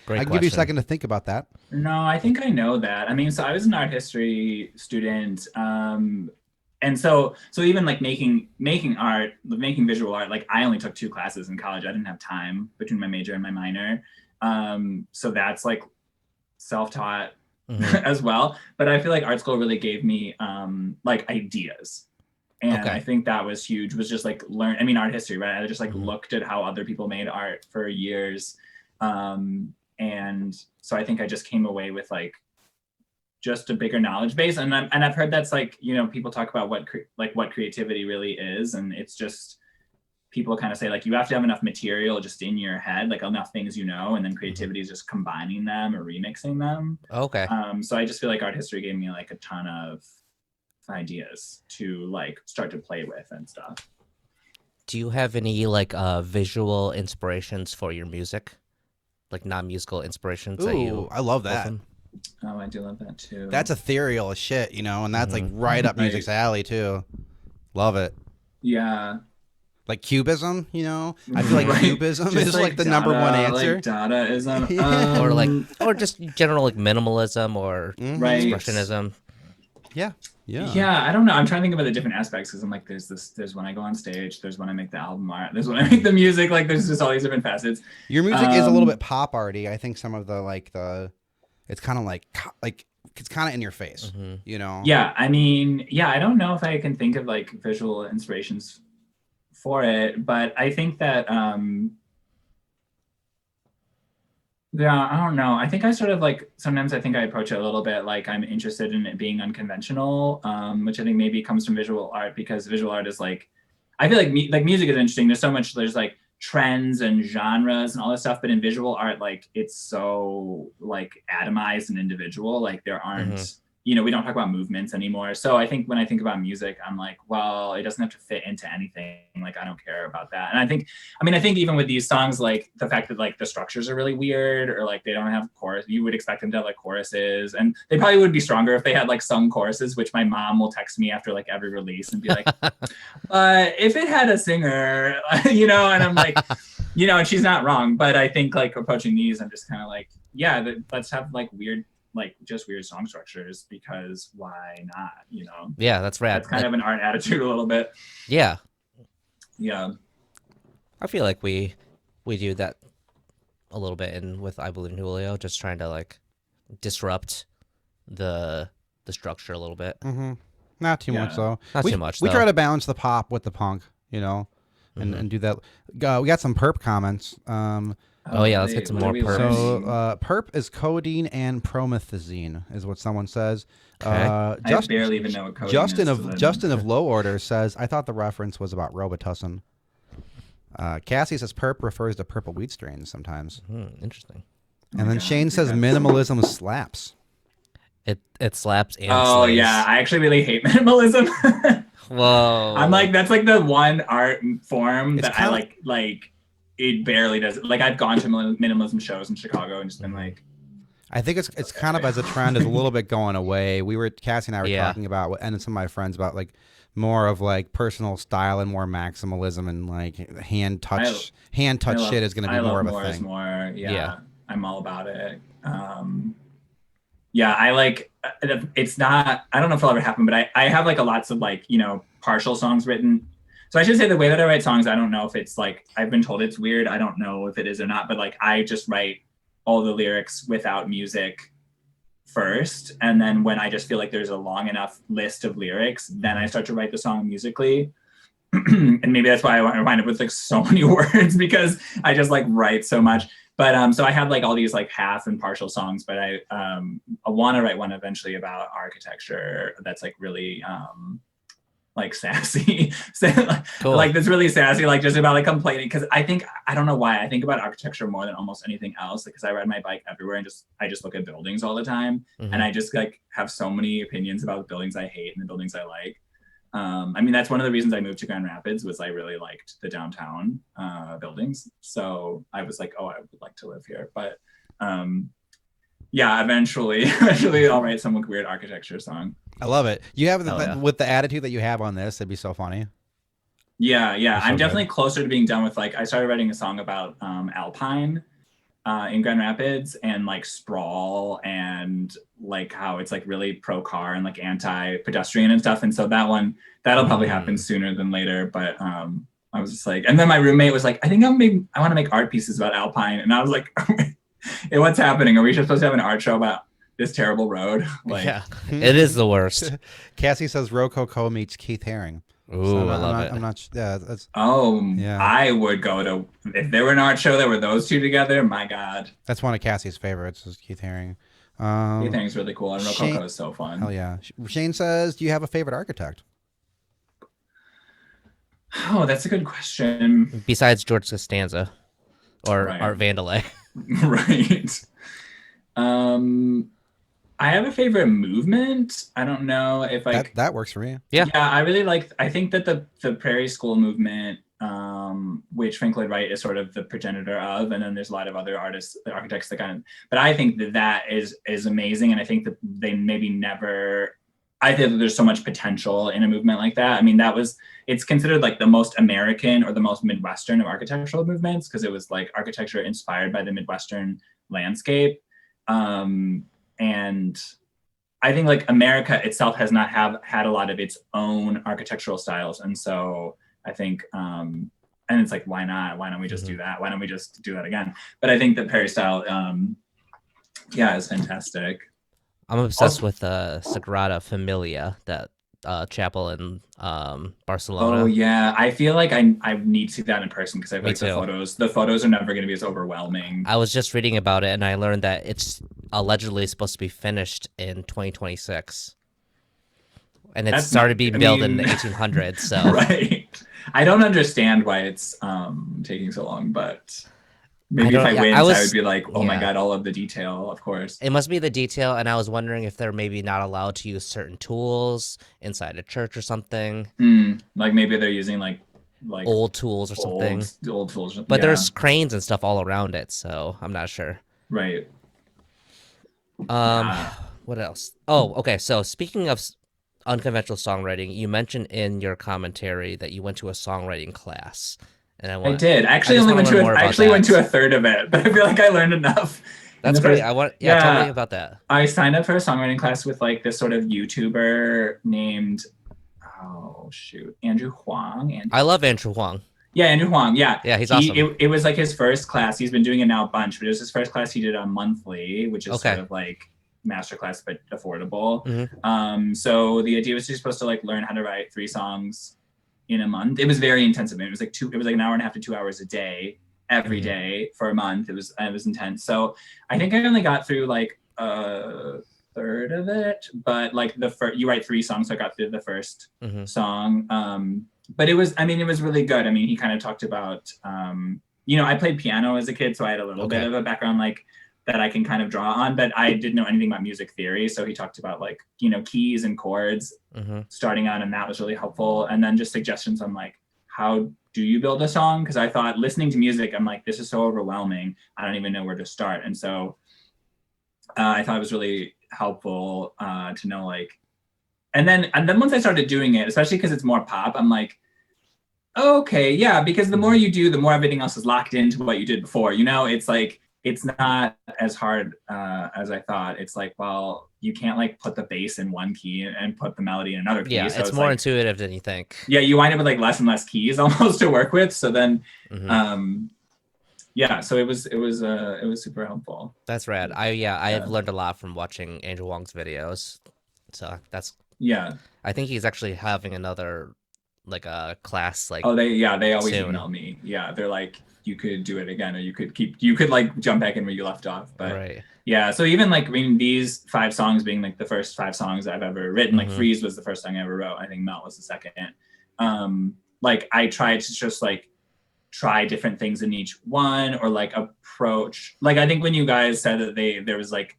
Great I'll give you a second to think about that. No, I think I know that. I mean, so I was an art history student, and so even like making art, making visual art, like I only took 2 classes in college. I didn't have time between my major and my minor, so that's like self-taught as well. But I feel like art school really gave me like ideas. And I think that was huge, was just like art history, right? I just like looked at how other people made art for years. And so I think I just came away with like just a bigger knowledge base. And I've heard that's like, people talk about what creativity really is. And it's just, people kind of say like, you have to have enough material just in your head, like enough things, and then creativity is just combining them or remixing them. Okay. So I just feel like art history gave me like a ton of ideas to like start to play with and stuff. Do you have any like visual inspirations for your music? Like non-musical inspirations that you... I love that. Oh, I do love that too. That's ethereal as shit, and that's like right up music's alley too. Love it. Yeah. Like cubism, I feel like cubism is like the number one answer. Like Dadaism. or just general like minimalism or expressionism. Yeah. I don't know. I'm trying to think about the different aspects, because I'm like, there's when I go on stage, there's when I make the album art, there's when I make the music, like there's just all these different facets. Your music is a little bit pop arty. I think some of it's kind of like it's kind of in your face, Yeah, I mean, I don't know if I can think of like visual inspirations for it, but I think that I don't know. I think I sort of like, sometimes I think I approach it a little bit like I'm interested in it being unconventional, which I think maybe comes from visual art, because visual art is like, I feel like music is interesting. There's trends and genres and all this stuff, but in visual art, like it's so like atomized and individual. Like there aren't, you know, we don't talk about movements anymore. So I think when I think about music, I'm like, well, it doesn't have to fit into anything. Like I don't care about that. And I think even with these songs, like the fact that like the structures are really weird, or like they don't have chorus, you would expect them to have like choruses, and they probably would be stronger if they had like sung choruses, which my mom will text me after like every release and be like, but if it had a singer, you know, and I'm like, you know, and she's not wrong. But I think like approaching these, I'm just kind of like, yeah, let's have like weird, like just weird song structures, because why not, you know? Yeah, that's rad. That's kind of an art attitude a little bit. Yeah. Yeah. I feel like we do that a little bit in with I Believe in Julio, just trying to like disrupt the structure a little bit. Not too much though. Not too much. We though. try to balance the pop with the punk, you know, and do that. We got some perp comments. Oh yeah, let's get some more perp. So perp is codeine and promethazine, is what someone says. Okay. I barely even know what codeine is. Justin of Low Order says, I thought the reference was about Robitussin. Cassie says perp refers to purple weed strains sometimes. Interesting. And then Shane says minimalism slaps. It slaps and Oh slays. yeah, I actually really hate minimalism. Whoa. I'm like, that's like the one art form It's that I like it barely does. Like I've gone to minimalism shows in Chicago and just been like, I think it's kind of as a trend is a little bit going away. Cassie and I were talking about, and some of my friends about like more of like personal style and more maximalism, and like hand touch shit is going to be more of a thing. More, yeah, I'm all about it. Yeah, I like, it's not, I don't know if it'll ever happen, but I have like lots of like, you know, partial songs written. So I should say the way that I write songs, I don't know if it's like, I've been told it's weird. I don't know if it is or not, but like I just write all the lyrics without music first. And then when I just feel like there's a long enough list of lyrics, then I start to write the song musically. And maybe that's why I wind up with like so many words, because I just like write so much. But so I have like all these like half and partial songs, but I want to write one eventually about architecture that's like really like sassy. Cool. Like that's really sassy, like just about like complaining, because I don't know why I think about architecture more than almost anything else, because I ride my bike everywhere and I just look at buildings all the time, and I just like have so many opinions about the buildings I hate and the buildings I like. I mean, that's one of the reasons I moved to Grand Rapids, was I really liked the downtown buildings. So I was like, oh, I would like to live here. But yeah, eventually I'll write some weird architecture song. I love it. You have with the attitude that you have on this, it'd be so funny. Yeah. I'm definitely closer to being done with like, I started writing a song about Alpine in Grand Rapids, and like sprawl, and like how it's like really pro car and like anti-pedestrian and stuff. And so that'll probably happen sooner than later. But I was just like, and then my roommate was like, I want to make art pieces about Alpine. And I was like, hey, what's happening? Are we supposed to have an art show about this terrible road? Like, yeah, it is the worst. Cassie says Rococo meets Keith Haring. Ooh, so I love it. I'm not. Yeah, that's. I would go to, if there were an art show that were those two together. My God, that's one of Cassie's favorites, is Keith Haring. Keith Haring's really cool, and Rococo is so fun. Hell yeah. Shane says, do you have a favorite architect? Oh, that's a good question. Besides George Costanza or Art Vandelay. Right. I have a favorite movement. I don't know if that works for me. Yeah. I really I think that the Prairie School movement, which Frank Lloyd Wright is sort of the progenitor of, and then there's a lot of other architects that kind of, but I think that is amazing. And I think that they maybe never, I think that there's so much potential in a movement like that. I mean, it's considered like the most American or the most Midwestern of architectural movements, because it was like architecture inspired by the Midwestern landscape. And I think like America itself has not had a lot of its own architectural styles. And so I think, and it's like, why not? Why don't we just do that? Why don't we just do that again? But I think the Perry style, is fantastic. I'm obsessed with Sagrada Familia, that chapel in Barcelona. Oh yeah, I feel like I need to see that in person, because I feel like the photos are never going to be as overwhelming. I was just reading about it, and I learned that it's allegedly supposed to be finished in 2026, and it started being built in the 1800s. So right, I don't understand why it's taking so long, but I maybe if don't. I Yeah, win, I would be like, oh my Yeah. god, all of the detail, of course. It must be the detail, and I was wondering if they're maybe not allowed to use certain tools inside a church or something, Like maybe they're using like old tools or something. old tools. But Yeah, there's cranes and stuff all around it, so I'm not sure. right. Um, Yeah, what else? Oh, okay. So speaking of unconventional songwriting, you mentioned in your commentary that you went to a songwriting class, and I did. I just want to learn more I about actually went to that. a third of it, but I feel like I learned enough in That's the great. first. Yeah, tell me Yeah, about that. I signed up for a songwriting class with like this sort of YouTuber named, oh shoot, Andrew Huang. I love Andrew Huang. Yeah, Andrew Huang. Yeah, Yeah, he's awesome. it was like his first class. He's been doing it now a bunch, but it was his first class he did on monthly, which is sort Okay. of like masterclass but affordable. Mm-hmm. So the idea was you're supposed to like learn how to write 3 songs in a month. It was very intensive. It was like an hour and a half to 2 hours a day every day for a month. It was intense. So I think I only got through like a third of it, but like you write 3 songs, so I got through the first song. But it was really good. I mean, he kind of talked about I played piano as a kid, so I had a little bit of a background like that I can kind of draw on, but I didn't know anything about music theory. So he talked about like, keys and chords starting out, and that was really helpful. And then just suggestions on like, how do you build a song? Because I thought listening to music, I'm like, this is so overwhelming. I don't even know where to start. And so I thought it was really helpful to know like, and then once I started doing it, especially because it's more pop, I'm like, okay, yeah, because the more you do, the more everything else is locked into what you did before. It's like, it's not as hard as I thought. It's like, well, you can't like put the bass in one key and put the melody in another key. Yeah, so it's more like, intuitive than you think. Yeah, you wind up with like less and less keys almost to work with. So then, yeah, so it was super helpful. That's rad. I have learned a lot from watching Andrew Wong's videos. So that's I think he's actually having another like a class like they always soon. email me. Yeah, they're like, you could do it again, or you could like jump back in where you left off. But yeah, so even like these 5 songs being like the first 5 songs I've ever written, like Freeze was the first song I ever wrote. I think Melt was the second. Like I tried to just like try different things in each one, or like approach. Like I think when you guys said that there was like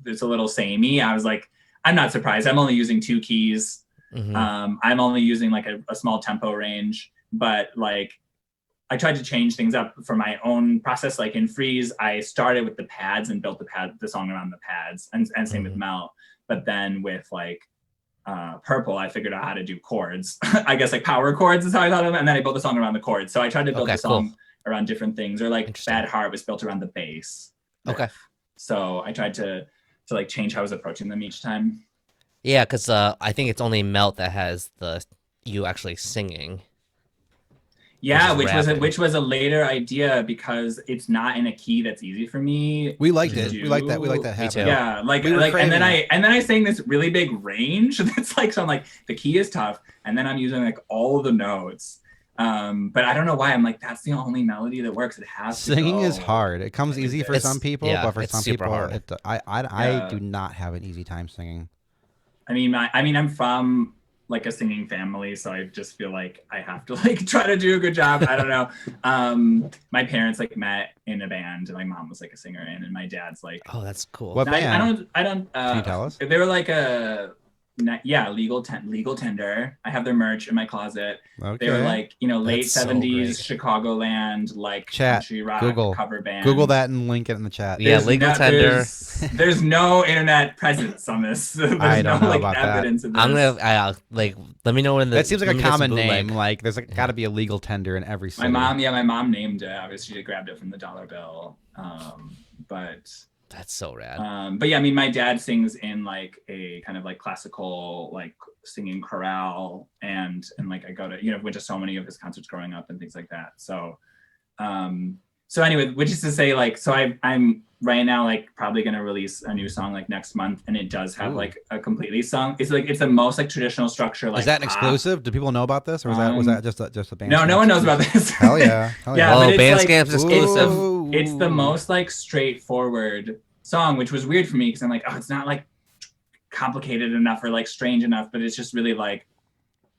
it's a little samey, I was like, I'm not surprised. I'm only using 2 keys. I'm only using like a small tempo range, but like I tried to change things up for my own process. Like in Freeze, I started with the pads and built the song around the pads, and same with Melt. But then with like Purple, I figured out how to do chords. I guess like power chords is how I thought of it, and then I built the song around the chords. So I tried to build the song around different things. Or like Bad Heart was built around the bass. Okay. So I tried to like change how I was approaching them each time. Yeah, because I think it's only Melt that has you actually singing. Yeah, which was a later idea because it's not in a key that's easy for me. We liked it. We like that. We like that. Me too. Yeah, and then I sang this really big range. That's like, so I'm like, the key is tough, and then I'm using like all of the notes. But I don't know why. I'm like, that's the only melody that works. It has to Singing is hard. It comes easy for some people, but for some people, hard. I do not have an easy time singing. I mean, I'm from like a singing family, so I just feel like I have to like try to do a good job. I don't know. My parents like met in a band, and my mom was like a singer in, and my dad's like, oh, that's cool. What band? I don't. Can you tell us? They were like Legal Tender. I have their merch in my closet. Okay. They were like, late 70s Chicagoland, like country rock cover band. Google that and link it in the chat. Yeah, Legal Tender. There's no internet presence on this. There's I don't know about evidence of this. I'm gonna let me know when that seems like a common name. Like there's got to be a Legal Tender in every city. My mom named it. Obviously, she grabbed it from the dollar bill. But that's so rad. But yeah, I mean, my dad sings in like a kind of like classical, like singing chorale, and like I go to, went to so many of his concerts growing up and things like that. So, so anyway, which is to say, like, so I'm right now like probably gonna release a new song like next month, and it does have like a completely song. It's like it's the most like traditional structure. Like, is that an exclusive? Do people know about this, or was that just a band? No one knows about this. Hell yeah! Yeah, oh, Bandscamps exclusive. It's the most like straightforward song, which was weird for me because I'm like, oh, it's not like complicated enough or like strange enough, but it's just really like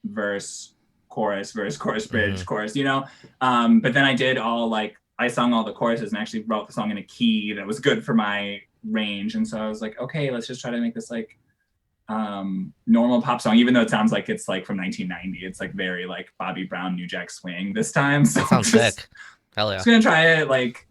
verse, chorus, verse, chorus, bridge, Mhm. chorus, you know. But then I did all like I sung all the choruses and actually wrote the song in a key that was good for my range. And so I was like, okay, let's just try to make this like normal pop song, even though it sounds like it's like from 1990. It's like very like Bobby Brown, New Jack Swing this time. So That sounds sick. Hell yeah. just gonna try it. Like,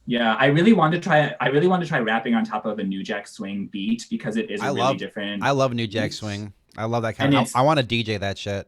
yeah, I really want to try it. I really want to try rapping on top of a New Jack Swing beat because it is a really different. I love New Jack Swing. I love that kind And of. I want to DJ that shit.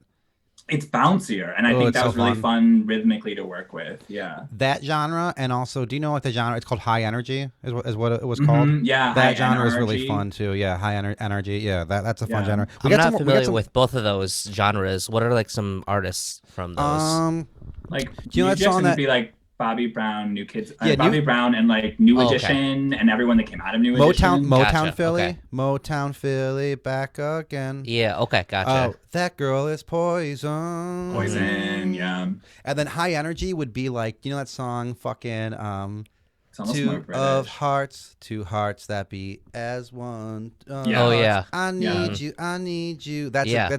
It's bouncier, and I think it's that so was really fun. fun rhythmically to work with. Yeah. That genre, and also, do you know what the genre? It's called high energy. Is what it was called. Yeah, That high genre is really energy. fun too. Yeah, energy. Yeah, that's a fun Yeah. genre. I'm not familiar with both of those genres. What are like some artists from those? Like, do you know New that Jack's song gonna that? be like Bobby Brown, New Kids, Yeah, Bobby Brown, and like New Oh, okay. Edition, and everyone that came out of New Motown, Edition. Motown Gotcha, Philly, okay. Motown Philly, back again. Yeah, okay, gotcha. Oh, that girl is poison. Poison, yeah. And then high energy would be like, you know that song, fucking It's almost more British. two hearts that beat as one. Yeah. Oh, yeah. I need Yeah. you, I need you. That's Yeah.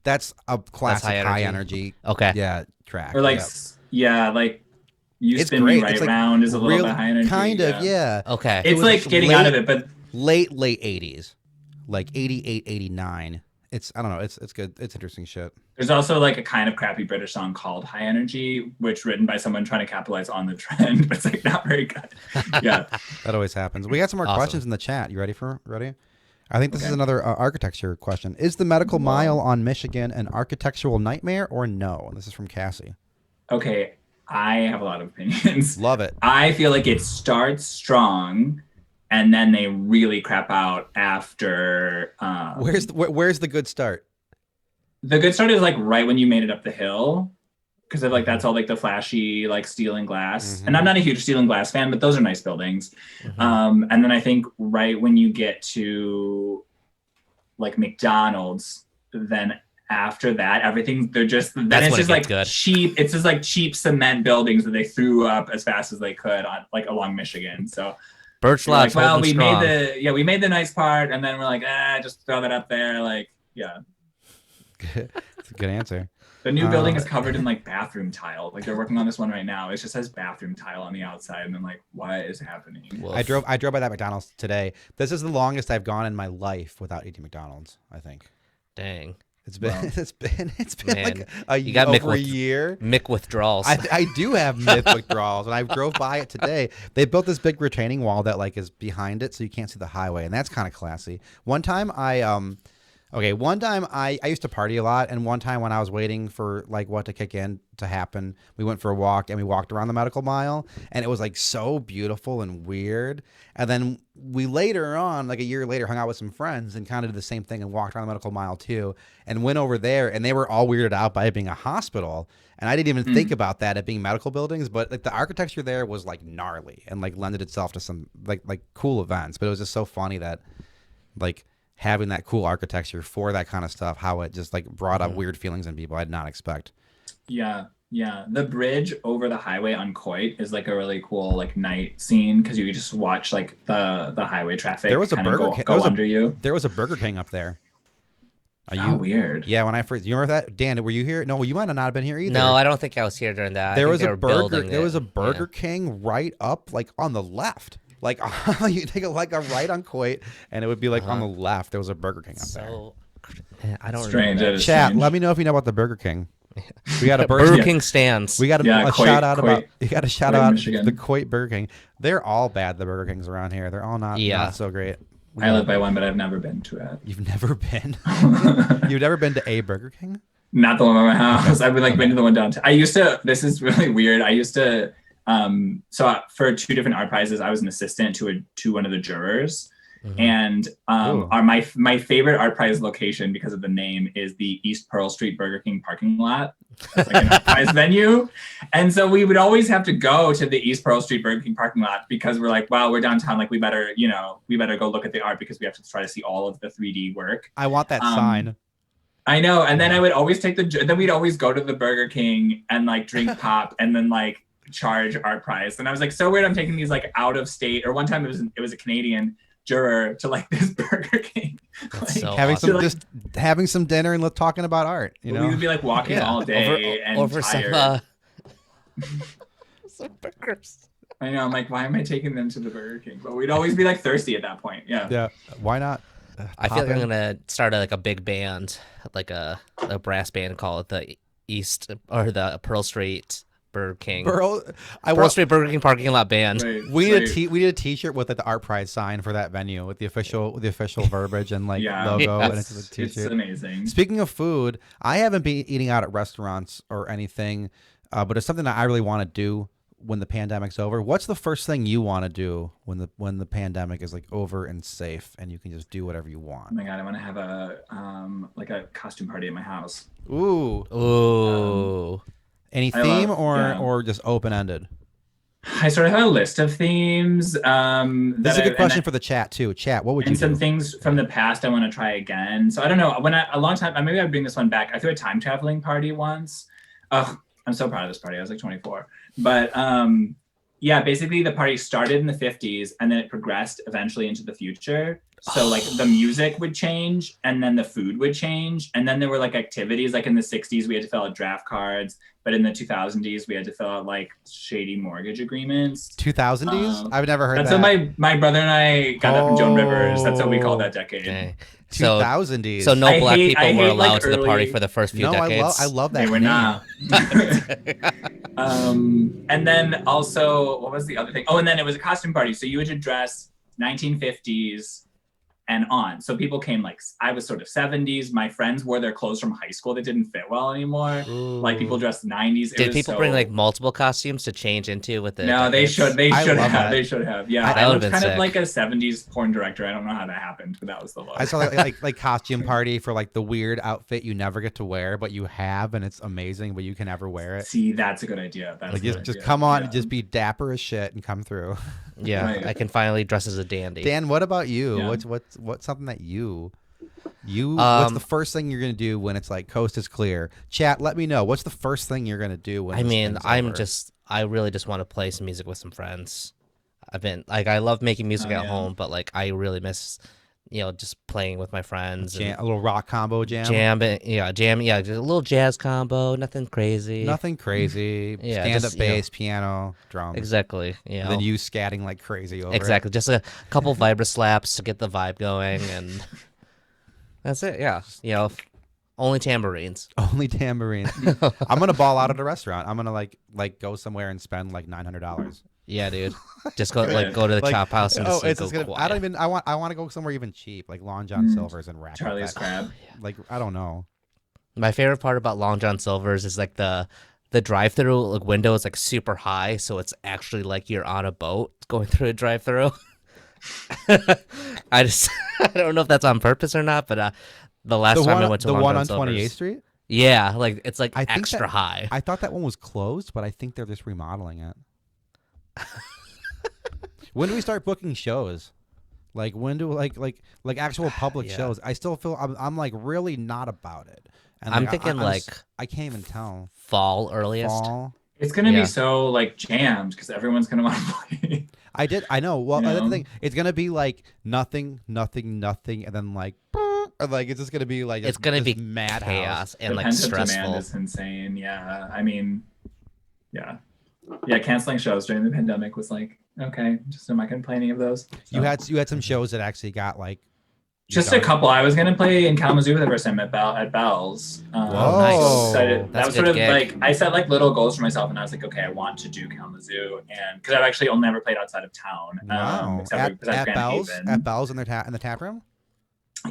that's a classic high high energy. energy. Okay. Yeah, track. Or like, Yep. yeah, like You It's Spin great. Me Right It's like Round is a little real, bit high energy. kind of, yeah. Okay. It's was like getting out of it, but late 80s, like 88, 89. It's I don't know. It's good. It's interesting shit. there's also like a kind of crappy British song called High Energy, which written by someone trying to capitalize on the trend, but it's like not very good. Yeah. That always happens. We got some more Awesome. questions in the chat. You ready? I think this is Okay. another architecture question. Is the medical mile on Michigan an architectural nightmare or no? This is from Cassie. Okay. I have a lot of opinions. Love it. I feel like it starts strong and then they really crap out after. Where's the good start? The good start is like right when you made it up the hill. Because like that's all like the flashy like steel and glass. And I'm not a huge steel and glass fan, but those are nice buildings. And then I think right when you get to like McDonald's, then after that, everything it's That's just when it gets like good. cheap. It's just like cheap cement buildings that they threw up as fast as they could on like along Michigan. So Birch we're like, Lodge well, holding we strong. made the nice part, and then we're like, just throw that up there. Like, yeah. That's a good answer. The new building is covered in like bathroom tile. Like they're working on this one right now. It just has bathroom tile on the outside, and I'm like, what is happening? Woof. I drove by that McDonald's today. This is the longest I've gone in my life without eating McDonald's, I think. Dang. It's been Wow. it's been Man, like you got over a Mick year. Mick withdrawals. I do have myth withdrawals, and I drove by it today. They built this big retaining wall that like is behind it, so you can't see the highway, and that's kind of classy. One time I used to party a lot, and one time when I was waiting for like what to kick in to happen, we went for a walk and we walked around the medical mile, and it was like so beautiful and weird. And then we later on, like a year later, hung out with some friends and kind of did the same thing and walked around the medical mile too, and went over there, and they were all weirded out by it being a hospital. And I didn't even think about that at being medical buildings, but like the architecture there was like gnarly and like lended itself to some like cool events. But it was just so funny that like having that cool architecture for that kind of stuff, how it just like brought up weird feelings in people I did not expect. Yeah. The bridge over the highway on Coit is like a really cool like night scene because you just watch like the highway traffic. There was a kinda Burger King. go under you. There was a Burger King up there. Are Oh, weird. Yeah, when I first, you remember that? Dan, were you here? No, you might have not been here either. no, I don't think I was here during that. I There think was they a were burger. building There was a it. Burger Yeah. King right up, like on the left. Like you take a right on Coit, and it would be like on the left. There was a Burger King up there. So, man, I don't Strange. remember That that. is Chat, strange. let me know if you know about the Burger King. We got a Burger Yeah. King stands. We got a Coit- shout out about. Coit- You got a shout Coit, out Michigan. the Coit Burger King. They're all bad. The Burger Kings around here. They're all not so great. I live by one, but I've never been to it. You've never been. You've never been to a Burger King? Not the one by my house. I've been to the one downtown. This is really weird. I used to so for 2 different art prizes, I was an assistant to one of the jurors. And my favorite art prize location because of the name is the East Pearl Street Burger King parking lot. It's like an art prize venue. And so we would always have to go to the East Pearl Street Burger King parking lot because we're like, wow, we're downtown. Like we better go look at the art because we have to try to see all of the 3D work. I want that sign. I know. And then I would always then we'd always go to the Burger King and like drink pop and then like charge art prize. And I was like, so weird. I'm taking these like out of state, or one time it was a Canadian juror to like this Burger King. That's Like, so having awesome. some just having some dinner and talking about art. You we know, would be like walking Yeah, all day and over tired. some burgers. I know. I'm like, why am I taking them to the Burger King? But we'd always be like thirsty at that point. Yeah. yeah. Why not? I feel Pop like I'm in. gonna start a big band, like a brass band, call it the East or the Pearl Street Burger King. Bro, Pearl Street Burger King parking lot band. Right, we need right. we need a T-shirt with like, the Art Pride sign for that venue with the official verbiage and like Yeah. logo, Yes. and it's a It's T-shirt. amazing. Speaking of food, I haven't been eating out at restaurants or anything, but it's something that I really want to do when the pandemic's over. What's the first thing you want to do when the pandemic is like over and safe and you can just do whatever you Oh want? my god, I want to have a like a costume party at my house. Ooh, Ooh. any I theme love- or yeah. or just open ended? I sort of have a list of themes. This is a good question for the chat too. Chat, what would you and some do? things from the past I want to try again. So I don't know. A long time, maybe I'd bring this one back. I threw a time traveling party once. Oh, I'm so proud of this party. I was like 24. But yeah, basically the party started in the 50s and then it progressed eventually into the future. So like the music would change and then the food would change. And then there were like activities like in the 60s, we had to fill out draft cards. But in the 2000s, we had to fill out like shady mortgage agreements. 2000s? I've never heard That's that. what my brother and I got that from Joan Rivers. That's what we call that decade. Okay. So 2000s. so no I black hate- people I were hate, allowed like, to the party early- for the first few No, decades. I love that They were name. not. And then also, what was the other thing? Oh, and then it was a costume party. So you had to dress 1950s and on. So people came like, I was sort of 70s. My friends wore their clothes from high school that didn't fit well anymore. Like people dressed 90s. Did people bring like multiple costumes to change into with the? No, they decades? should. They I should love have. that. They should have. Yeah, That I would've looked been kind of sick. like a 70s porn director. I don't know how that happened, but that was the look. I saw like costume party for like the weird outfit you never get to wear, but you have, and it's amazing, but you can never wear it. See, that's a good idea. That's Like a good just idea. come on Yeah. and just be dapper as shit and come through. Yeah, Right. I can finally dress as a dandy. Dan, what about you? Yeah. What's something that what's the first thing you're gonna do when it's like coast is clear? Chat, let me know. What's the first thing you're gonna do when I this mean, thing's over? I really just want to play some music with some friends. I've been like, I love making music at yeah. home, but like, I really miss, just playing with my friends a and little rock combo jam. jam, just a little jazz combo, nothing crazy. Nothing crazy. Yeah, Stand up just, bass, piano, drums. Exactly. And then you scatting like crazy over it. Exactly. Just a couple vibra slaps to get the vibe going, and that's it. Yeah. Only tambourines. Only tambourine. I'm gonna ball out at a restaurant. I'm gonna like go somewhere and spend like $900. Yeah, dude. Just go go to the Like, chop house and just, it's go just gonna. quiet. I don't even. I want to go somewhere even cheap, like Long John Silver's and rack up Charlie's that- Crab. Like I don't know. My favorite part about Long John Silver's is like the drive-through like window is like super high, so it's actually like you're on a boat going through a drive-through. I don't know if that's on purpose or not, but the last time I went to the Long one John on Silver's, 28th Street. yeah, like it's like I think extra that- high. I thought that one was closed, but I think they're just remodeling it. When do we start booking shows? Like when do like actual public Yeah. shows? I still feel I'm like really not about it. And I'm like, thinking I can't even tell. Fall earliest. Fall. It's gonna Yeah. be so like jammed because everyone's gonna want to play. I know. Well, You that's the know? thing. It's gonna be like nothing, and then like, or like it's just gonna be like It's gonna this be madhouse. chaos and The like pent-up demand stressful. is insane. Yeah, I mean, yeah. Canceling shows during the pandemic was like, okay, just am I gonna play any of those? You So- had some shows that actually got like just a couple. I was gonna play in Kalamazoo for the first time at Bell's. Whoa, nice. So excited. That's That a was sort good of gig. like I set like little goals for myself, and I was like, okay, I want to do Kalamazoo, and because I've actually only never played outside of town. Wow. Except for At Grand Bell's, Haven. at Bell's in the tap room.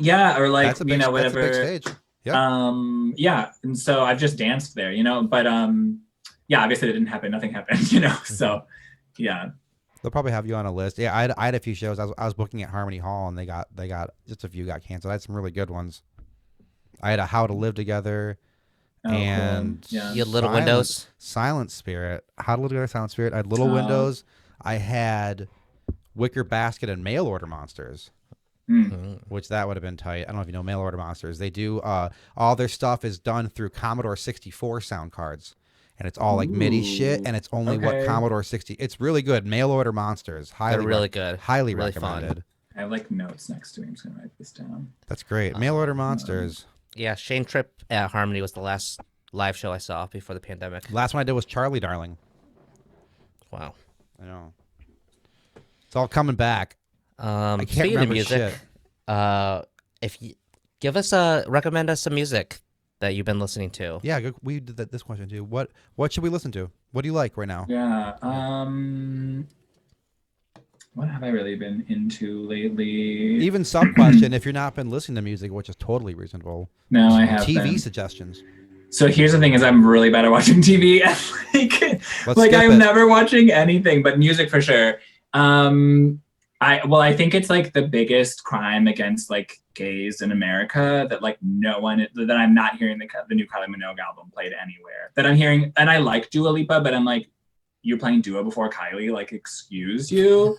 Yeah, or like That's a big, whatever. That's a big stage. Yeah. Yeah, and so I've just danced there, but yeah, obviously it didn't happen. Nothing happened, So yeah. They'll probably have you on a list. Yeah, I had a few shows. I was booking at Harmony Hall, and they got just a few got canceled. I had some really good ones. I had a How to Live Together, Oh, cool. and Yeah. You had Little Silent- Windows. Silent Spirit. How to Live Together, Silent Spirit. I had Little Oh. Windows. I had Wicker Basket and Mail Order Monsters, Mm. which that would have been tight. I don't know if you know Mail Order Monsters. They do all their stuff is done through Commodore 64 sound cards. And it's all like MIDI shit, and it's only what Okay. Commodore 60. It's really good. Mail Order Monsters. Highly They're really good. Highly Really fun. recommended. have like notes next to me. I'm just gonna write this down. That's great. Mail order monsters. Yeah, Shane Tripp at Harmony was the last live show I saw before the pandemic. Last one I did was Charlie Darling. Wow. I know. It's all coming back. I can't Speaking of remember music, shit. if you recommend us some music that you've been listening to. Yeah, we did this question too. What should we listen to? What do you like right now? Yeah. What have I really been into lately? Even sub question if you're not been listening to music, which is totally reasonable. No, I have TV been. suggestions. So here's the thing: is I'm really bad at watching TV. like I'm never watching anything but music for sure. I think it's like the biggest crime against like gays in America that like that I'm not hearing the new Kylie Minogue album played anywhere. That I'm hearing, and I like Dua Lipa, but I'm like, you're playing Dua before Kylie, like excuse you.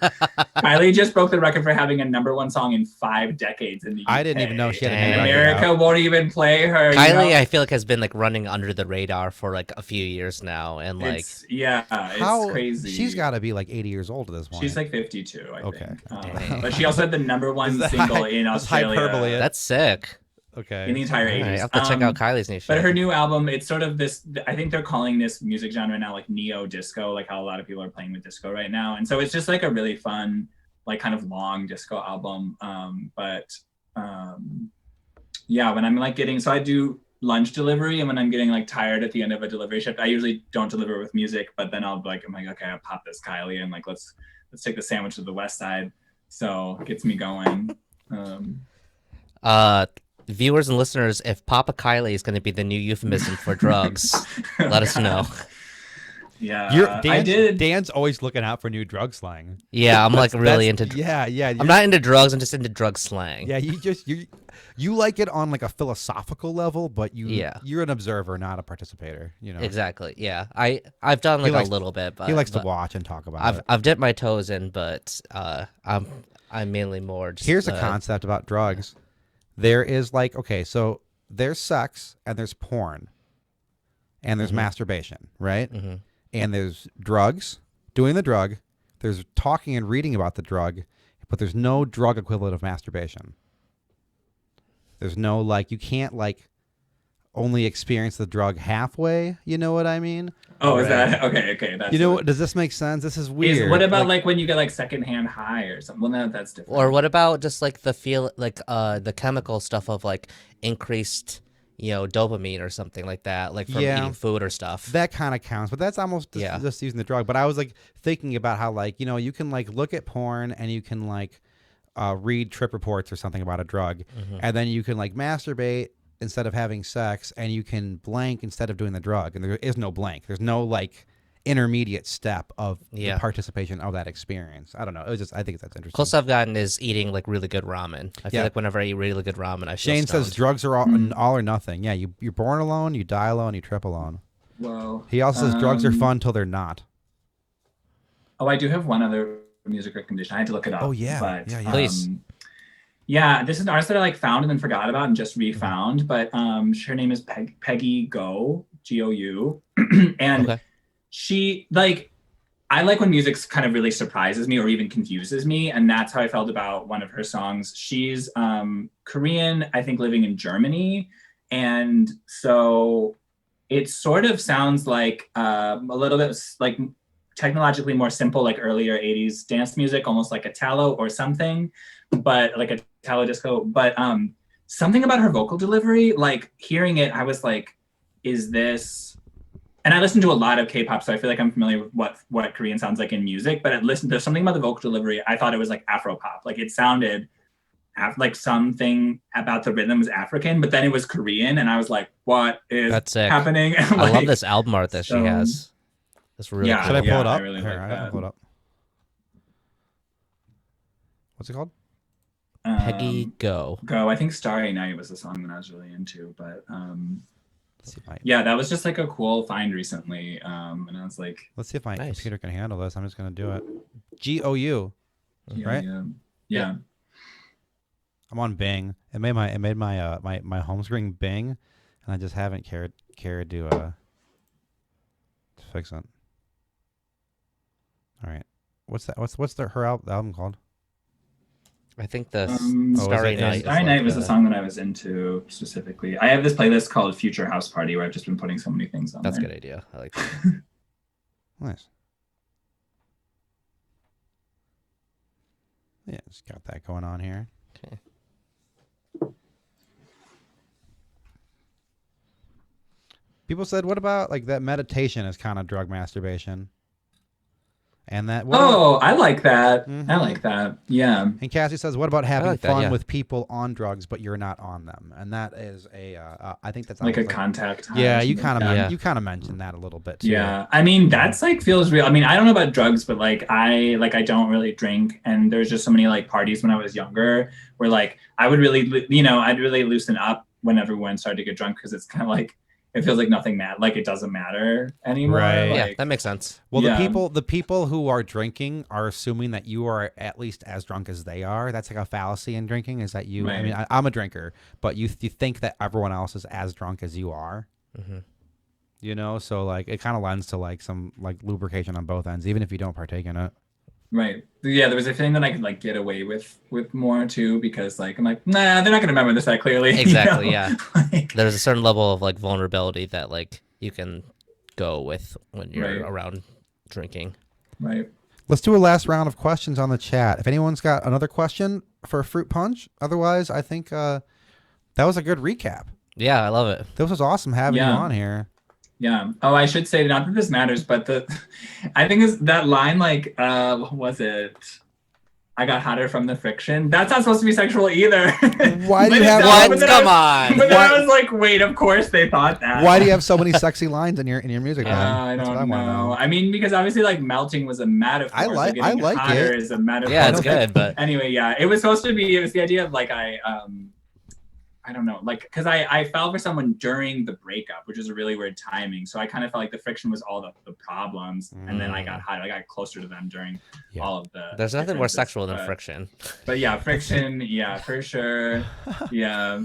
Kylie just broke the record for having a #1 song in 5 decades in the UK. I didn't even know she had a new record America out. won't even play her. Kylie, I feel like has been like running under the radar for like a few years now, and like it's crazy. She's got to be like 80 years old at this point. She's like 52, I think. But she also had the #1 single in Australia. Hyperbole. That's sick. Okay. In the entire 80s. I have to check out Kylie's new shit. But her new album, it's sort of this, I think they're calling this music genre now like neo-disco, like how a lot of people are playing with disco right now. And so it's just like a really fun, like kind of long disco album. Yeah, when I'm like so I do lunch delivery, and when I'm getting like tired at the end of a delivery shift, I usually don't deliver with music, but then I'm like, okay, I'll pop this Kylie and like, let's take the sandwich to the West Side. So it gets me going. Viewers and listeners, if Papa Kylie is going to be the new euphemism for drugs, let us know. Yeah, I did. Dan's always looking out for new drug slang. Yeah, I'm like really into. Yeah. I'm not into drugs. I'm just into drug slang. Yeah, you like it on like a philosophical level, but you're an observer, not a participator. You know. Exactly. Yeah, I've done like a little bit, but he likes to watch and talk about it. I've dipped my toes in, but I'm mainly more. Just, Here's a concept about drugs. There is like, okay, so there's sex and there's porn and there's masturbation, right? Mm-hmm. And there's drugs, doing the drug. There's talking and reading about the drug, but there's no drug equivalent of masturbation. There's no like, you can't like only experience the drug halfway. You know what I mean? Oh, right. Is that okay? That's does this make sense? This is weird. What about like when you get like secondhand high or something? Well, no, that's different. Or what about just like the chemical stuff of like increased, dopamine or something like that, like from eating food or stuff. That kind of counts, but that's almost just using the drug. But I was like thinking about how like, you can like look at porn and you can like read trip reports or something about a drug, and then you can like masturbate instead of having sex, and you can blank instead of doing the drug, and there is no blank. There's no like intermediate step of the participation of that experience. I don't know. It was just, I think that's interesting. Close I've gotten is eating like really good ramen. I feel like whenever I eat really good ramen, I feel Shane stoned. says drugs are all or nothing. Yeah, you're born alone, you die alone, you trip alone. Whoa. He also says drugs are fun till they're not. Oh, I do have one other music recommendation. I had to look it up. Oh yeah, but, please. Yeah, this is an artist that I like found and then forgot about and just refound. But her name is Peggy Go, Gou, and she like, I like when music kind of really surprises me or even confuses me, and that's how I felt about one of her songs. She's Korean, I think, living in Germany, and so it sort of sounds like a little bit like technologically more simple, like earlier 80s dance music, almost like Italo or something, but like a Italo disco. But something about her vocal delivery, like hearing it, I was like, is this? And I listen to a lot of K-pop, so I feel like I'm familiar with what Korean sounds like in music, but there's something about the vocal delivery. I thought it was like Afro pop. Like it sounded like something about the rhythm was African, but then it was Korean. And I was like, what is happening? I love this album art that she has. It's really cool. Should I pull it up? I really Here, like I pull it up. What's it called? Peggy Go. I think Starry Night was the song that I was really into, but let's see if that was just like a cool find recently, and I was like, let's see if my computer can handle this. I'm just gonna do it. Gou, right? Yeah. I'm on Bing. It made my home screen Bing, and I just haven't cared to fix it. All right, what's her album called? I think the is Starry it Night. in- Is Starry like Night was the song that I was into specifically. I have this playlist called Future House Party where I've just been putting so many things on That's a there. good idea. I like that. Nice. Yeah, just got that going on here. Okay. People said, what about like that meditation is kind of drug masturbation? And that what Oh, about, I like that. I Mhm. like that. Yeah. and Cassie says, what about having like that, fun yeah. with people on drugs, but you're not on them? And that is I think that's Like a almost contact. high yeah, or you something. kind of Yeah. you kind of mentioned that a little bit too. Yeah, I mean that's like feels real. I mean, I don't know about drugs, but I don't really drink, and there's just so many like parties when I was younger where like I would really I'd really loosen up when everyone started to get drunk because it's kind of like it feels like nothing like it doesn't matter anymore. Right. Yeah, Like, that makes sense. Well, Yeah. the people who are drinking are assuming that you are at least as drunk as they are. That's like a fallacy in drinking. Is that you? I Right. mean, I'm a drinker, but you think that everyone else is as drunk as you are. Mhm. You know, so like it kind of lends to like some like lubrication on both ends, even if you don't partake in it. Right. Yeah, there was a feeling that I could like get away with more too because like I'm like, nah, they're not gonna remember this that clearly. you Exactly, know? yeah. Like, There's a certain level of like vulnerability that like you can go with when you're Right. around drinking. right. Let's do a last round of questions on the chat. If anyone's got another question for Fruit Punch, otherwise, I think that was a good recap. Yeah, I love it. This was awesome having you Yeah. on here. Yeah. Oh, I should say, not that this matters, but I think is that line like, what was it? I got hotter from the friction. That's not supposed to be sexual either. Why do you But have- What? but then Come I was- on. But then Why- I was like, wait, of course they thought that. Why do you have so many sexy lines in your music? Then? I That's don't what I want to know. know. I mean, because obviously, like melting was a metaphor. I like- so getting I like hotter it. is a metaphor. Yeah, it's Like, good, but Anyway, yeah, it was supposed to be. It was the idea of like I don't know, like, because I fell for someone during the breakup, which is a really weird timing. So I kind of felt like the friction was all the problems, and then I got hot. I got closer to them during Yeah. all of the. there's nothing more differences, sexual than but- friction. But yeah, friction. Yeah, for sure. Yeah.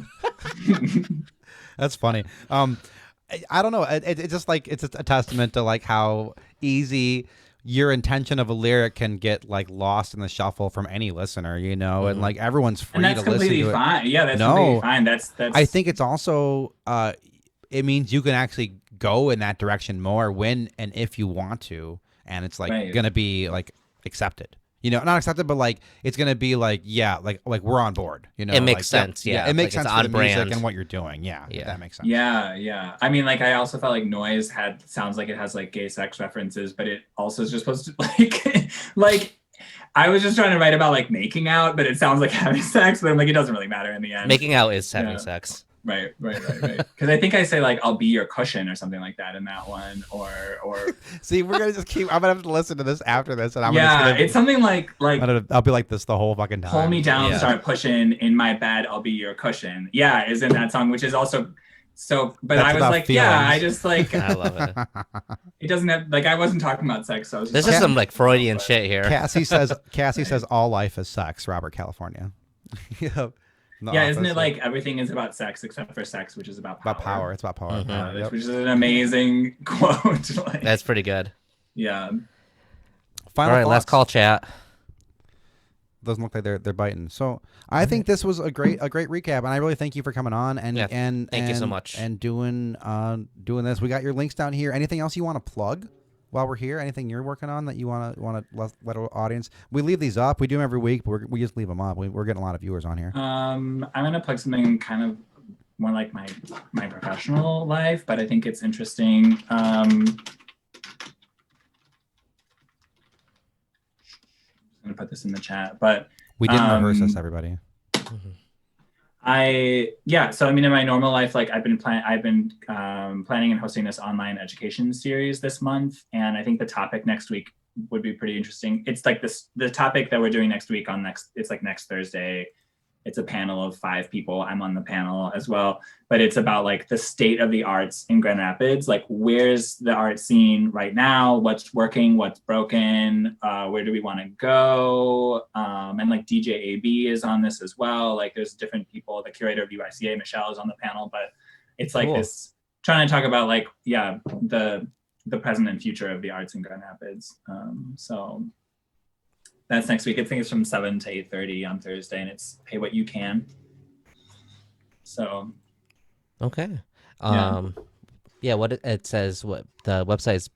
That's funny. I don't know. It's just like it's a testament to like how easy your intention of a lyric can get like lost in the shuffle from any listener, you know, and like everyone's free And that's to listen completely to it. fine. Yeah, that's No. completely fine. That's. I think it's also it means you can actually go in that direction more when and if you want to, and it's like Right. gonna be like accepted. You know, not accepted, but like it's gonna be like yeah, like we're on board. You know, It makes like, sense, yeah. it makes Like, it's sense for on the music brand. and what you're doing. Yeah, Yeah. that makes sense. Yeah, yeah. I mean, like, I also felt like Noise sounds like it has like gay sex references, but it also is just supposed to like I was just trying to write about like making out, but it sounds like having sex, but I'm like, it doesn't really matter in the end. Making out is having Yeah. sex. Right. Because I think I say like, I'll be your cushion or something like that in that one, or See, we're gonna just keep. I'm gonna have to listen to this after this, and I'm yeah, just gonna. it's something like I'll be like this the whole fucking time. pull me down, Yeah. start pushing in my bed, I'll be your cushion. Yeah, is in that song, which is also so. But That's I was about like, yeah, feelings. I just like I love it. it doesn't have like I wasn't talking about sex. So I was This just is talking some like about Freudian but- shit here. Cassie says all life is sex. Robert California. Yep. In the Yeah, isn't office, it like everything is about sex except for sex, which is about power? about power? It's about power. Mhm. Yep. Which is an amazing quote. Like, That's pretty good. yeah. Final All right, last thoughts. call chat. Doesn't look like they're biting. So I think this was a great recap, and I really thank you for coming on and Yeah, and thank you so and- much. and doing this. We got your links down here. Anything else you want to plug while we're here? Anything you're working on that you want to let our audience? We leave these up. We do them every week, but we just leave them up. We're getting a lot of viewers on here. I'm gonna plug something kind of more like my professional life, but I think it's interesting. I'm gonna put this in the chat, but We didn't rehearse this, um, everybody. So I mean, in my normal life, like I've been planning and hosting this online education series this month, and I think the topic next week would be pretty interesting. It's like the topic that we're doing next week it's like next Thursday. It's a panel of 5 people. I'm on the panel as well, but it's about like the state of the arts in Grand Rapids. Like, where's the art scene right now? What's working? What's broken? Where do we want to go? And like DJ AB is on this as well. Like, there's different people. The curator of UICA, Michelle, is on the panel, but it's like Cool. this trying to talk about like, yeah, the present and future of the arts in Grand Rapids. So That's next week. I think it's from 7 to 8:30 on Thursday, and it's pay what you can. So Okay. yeah, Yeah, what it says, what the website is,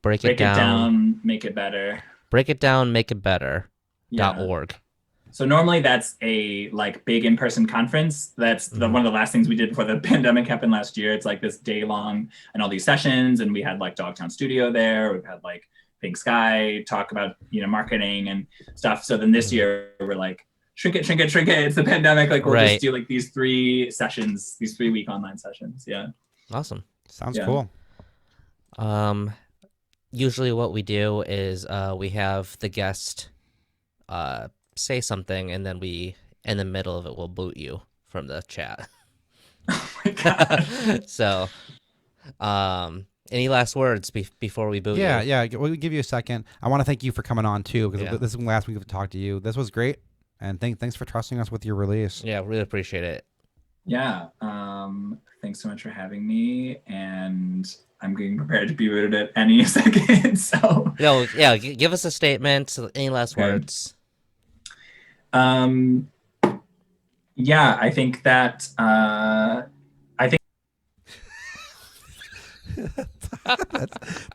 break it down, make it better. break it down, make it better. Yeah. .org. So normally that's a like big in-person conference. That's one of the last things we did before the pandemic happened last year. It's like this day long and all these sessions, and we had like Dogtown Studio there. We've had like Big Sky talk about marketing and stuff. So then this year we're like shrink it. It's the pandemic. Like we'll just do like these 3 sessions, these 3-week online sessions. Yeah. Awesome. Sounds cool. Usually what we do is we have the guest say something, and then we, in the middle of it, we'll boot you from the chat. Oh my God. So, any last words before we boot you? Yeah. We'll give you a second. I want to thank you for coming on too, because this is the last week we've talked to you. This was great, and thanks for trusting us with your release. Yeah, really appreciate it. Yeah. Thanks so much for having me, and I'm getting prepared to be booted at any second. So give us a statement. Any last words? Yeah, I think that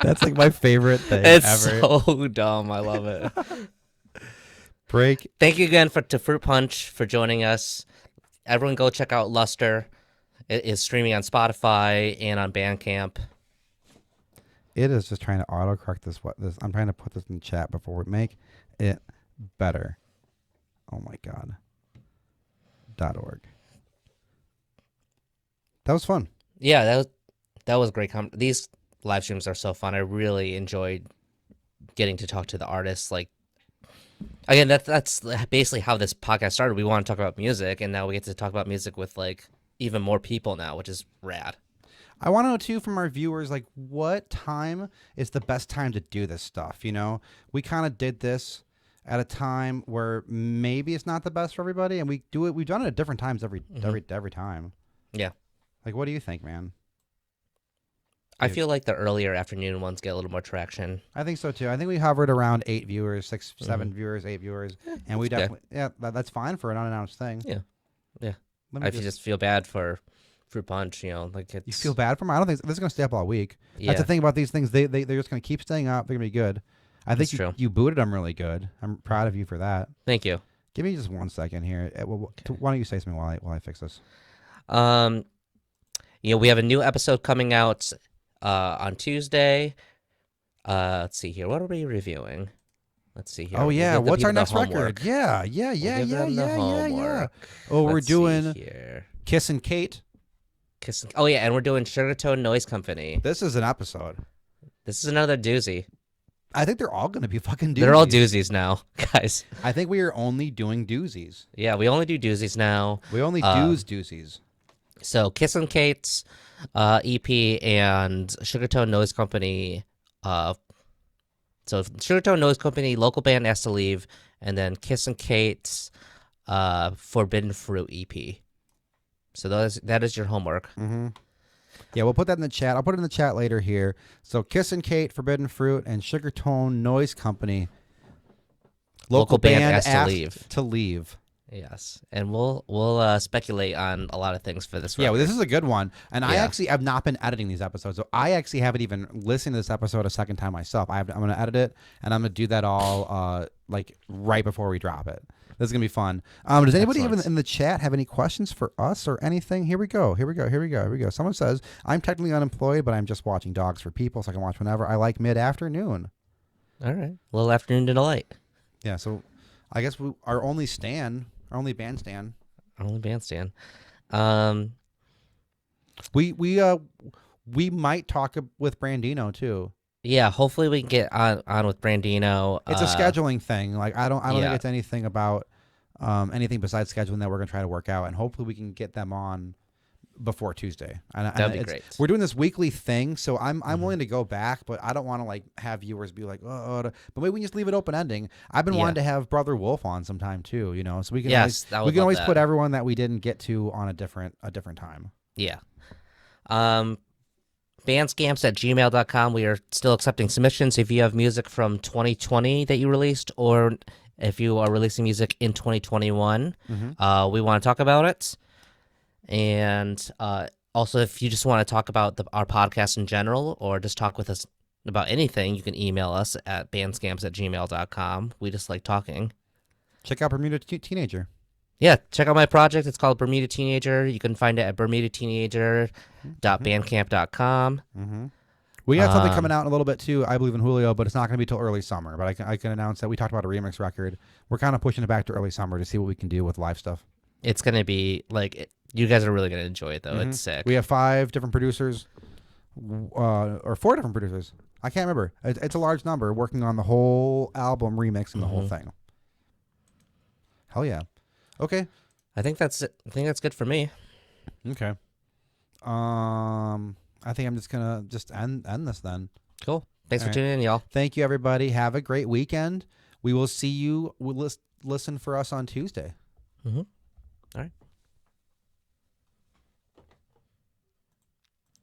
that's like my favorite thing It's ever. so dumb. I love it. Break. Thank you again to Fruit Punch for joining us. Everyone go check out Luster. It is streaming on Spotify and on Bandcamp. It is just trying to autocorrect this. I'm trying to put this in the chat before we make it better. Oh my God. .org. That was fun. Yeah, that was great. These live streams are so fun. I really enjoyed getting to talk to the artists. Like, again, that's basically how this podcast started. We want to talk about music, and now we get to talk about music with like even more people now, which is rad. I want to know too from our viewers, like, what time is the best time to do this stuff? We kind of did this at a time where maybe it's not the best for everybody, and we've done it at different times every time. Yeah. Like, what do you think, man? I feel like the earlier afternoon ones get a little more traction. I think so too. I think we hovered around 8 viewers, 6, 7 viewers, 8 viewers, and we definitely that's fine for an unannounced thing. Yeah. I just feel bad for Fruit Punch. Like you feel bad for them. I don't think this is gonna stay up all week. Yeah. That's the thing about these things. They're just gonna keep staying up. They're gonna be good. I think you booted them really good. I'm proud of you for that. Thank you. Give me just 1 second here. Why don't you say something while I fix this? We have a new episode coming out on Tuesday. Let's see here. What are we reviewing? Let's see here. Oh yeah, what's our next homework. record? Yeah. Oh, we're doing Kiss and Kate. Oh yeah, and we're doing Sugartone Noise Company. This is an episode. This is another doozy. I think they're all going to be fucking doozies. They're all doozies now, guys. I think we are only doing doozies. Yeah, we only do doozies now. We only doozies. So Kiss and Kate's EP and Sugartone Noise Company. So Sugartone Noise Company, local band Asked to Leave, and then Kiss and Kate's Forbidden Fruit EP. So that is your homework. Mm-hmm. Yeah, we'll put that in the chat. I'll put it in the chat later here. So Kiss and Kate, Forbidden Fruit, and Sugartone Noise Company. Local band Asked to Leave. Yes, and we'll speculate on a lot of things for this. Yeah, well, this is a good one, and I actually have not been editing these episodes, so I actually haven't even listened to this episode a second time myself. I'm going to edit it, and I'm going to do that all like right before we drop it. This is going to be fun. Does anybody even in the chat have any questions for us or anything? Here we go. Someone says, I'm technically unemployed, but I'm just watching Dogs for People, so I can watch whenever I like mid-afternoon. All right, a little afternoon delight. Yeah, so I guess our only bandstand. We might talk with Brandino too. Yeah, hopefully we can get on with Brandino. It's a scheduling thing. Like I don't think it's anything about anything besides scheduling that we're gonna try to work out, and hopefully we can get them on before Tuesday. That'd be great. We're doing this weekly thing, so I'm willing to go back, but I don't want to like have viewers be like, oh, but maybe we can just leave it open ending. I've been wanting to have Brother Wolf on sometime too, so we can always put everyone that we didn't get to on a different time. Yeah. Bandscamps@gmail.com. We are still accepting submissions. If you have music from 2020 that you released or If you are releasing music in 2021, Mm-hmm. we want to talk about it. And also, if you just want to talk about our podcast in general or just talk with us about anything, you can email us at bandscamps@gmail.com. We just like talking. Check out Bermuda Teenager. Yeah, check out my project. It's called Bermuda Teenager. You can find it at bermudateenager.bandcamp.com. Mm-hmm. We got something coming out in a little bit too. I believe in Julio, but it's not going to be till early summer. But I can announce that we talked about a remix record. We're kind of pushing it back to early summer to see what we can do with live stuff. It's going to be like, you guys are really going to enjoy it, though. Mm-hmm. It's sick. We have 5 different producers, or 4 different producers. I can't remember. It's a large number working on the whole album, remixing the whole thing. Hell yeah. Okay. I think that's it. I think that's good for me. Okay. I think I'm just gonna end this then. Cool. Thanks All for right. tuning in, y'all. Thank you, everybody. Have a great weekend. We will see you. Listen for us on Tuesday. All right.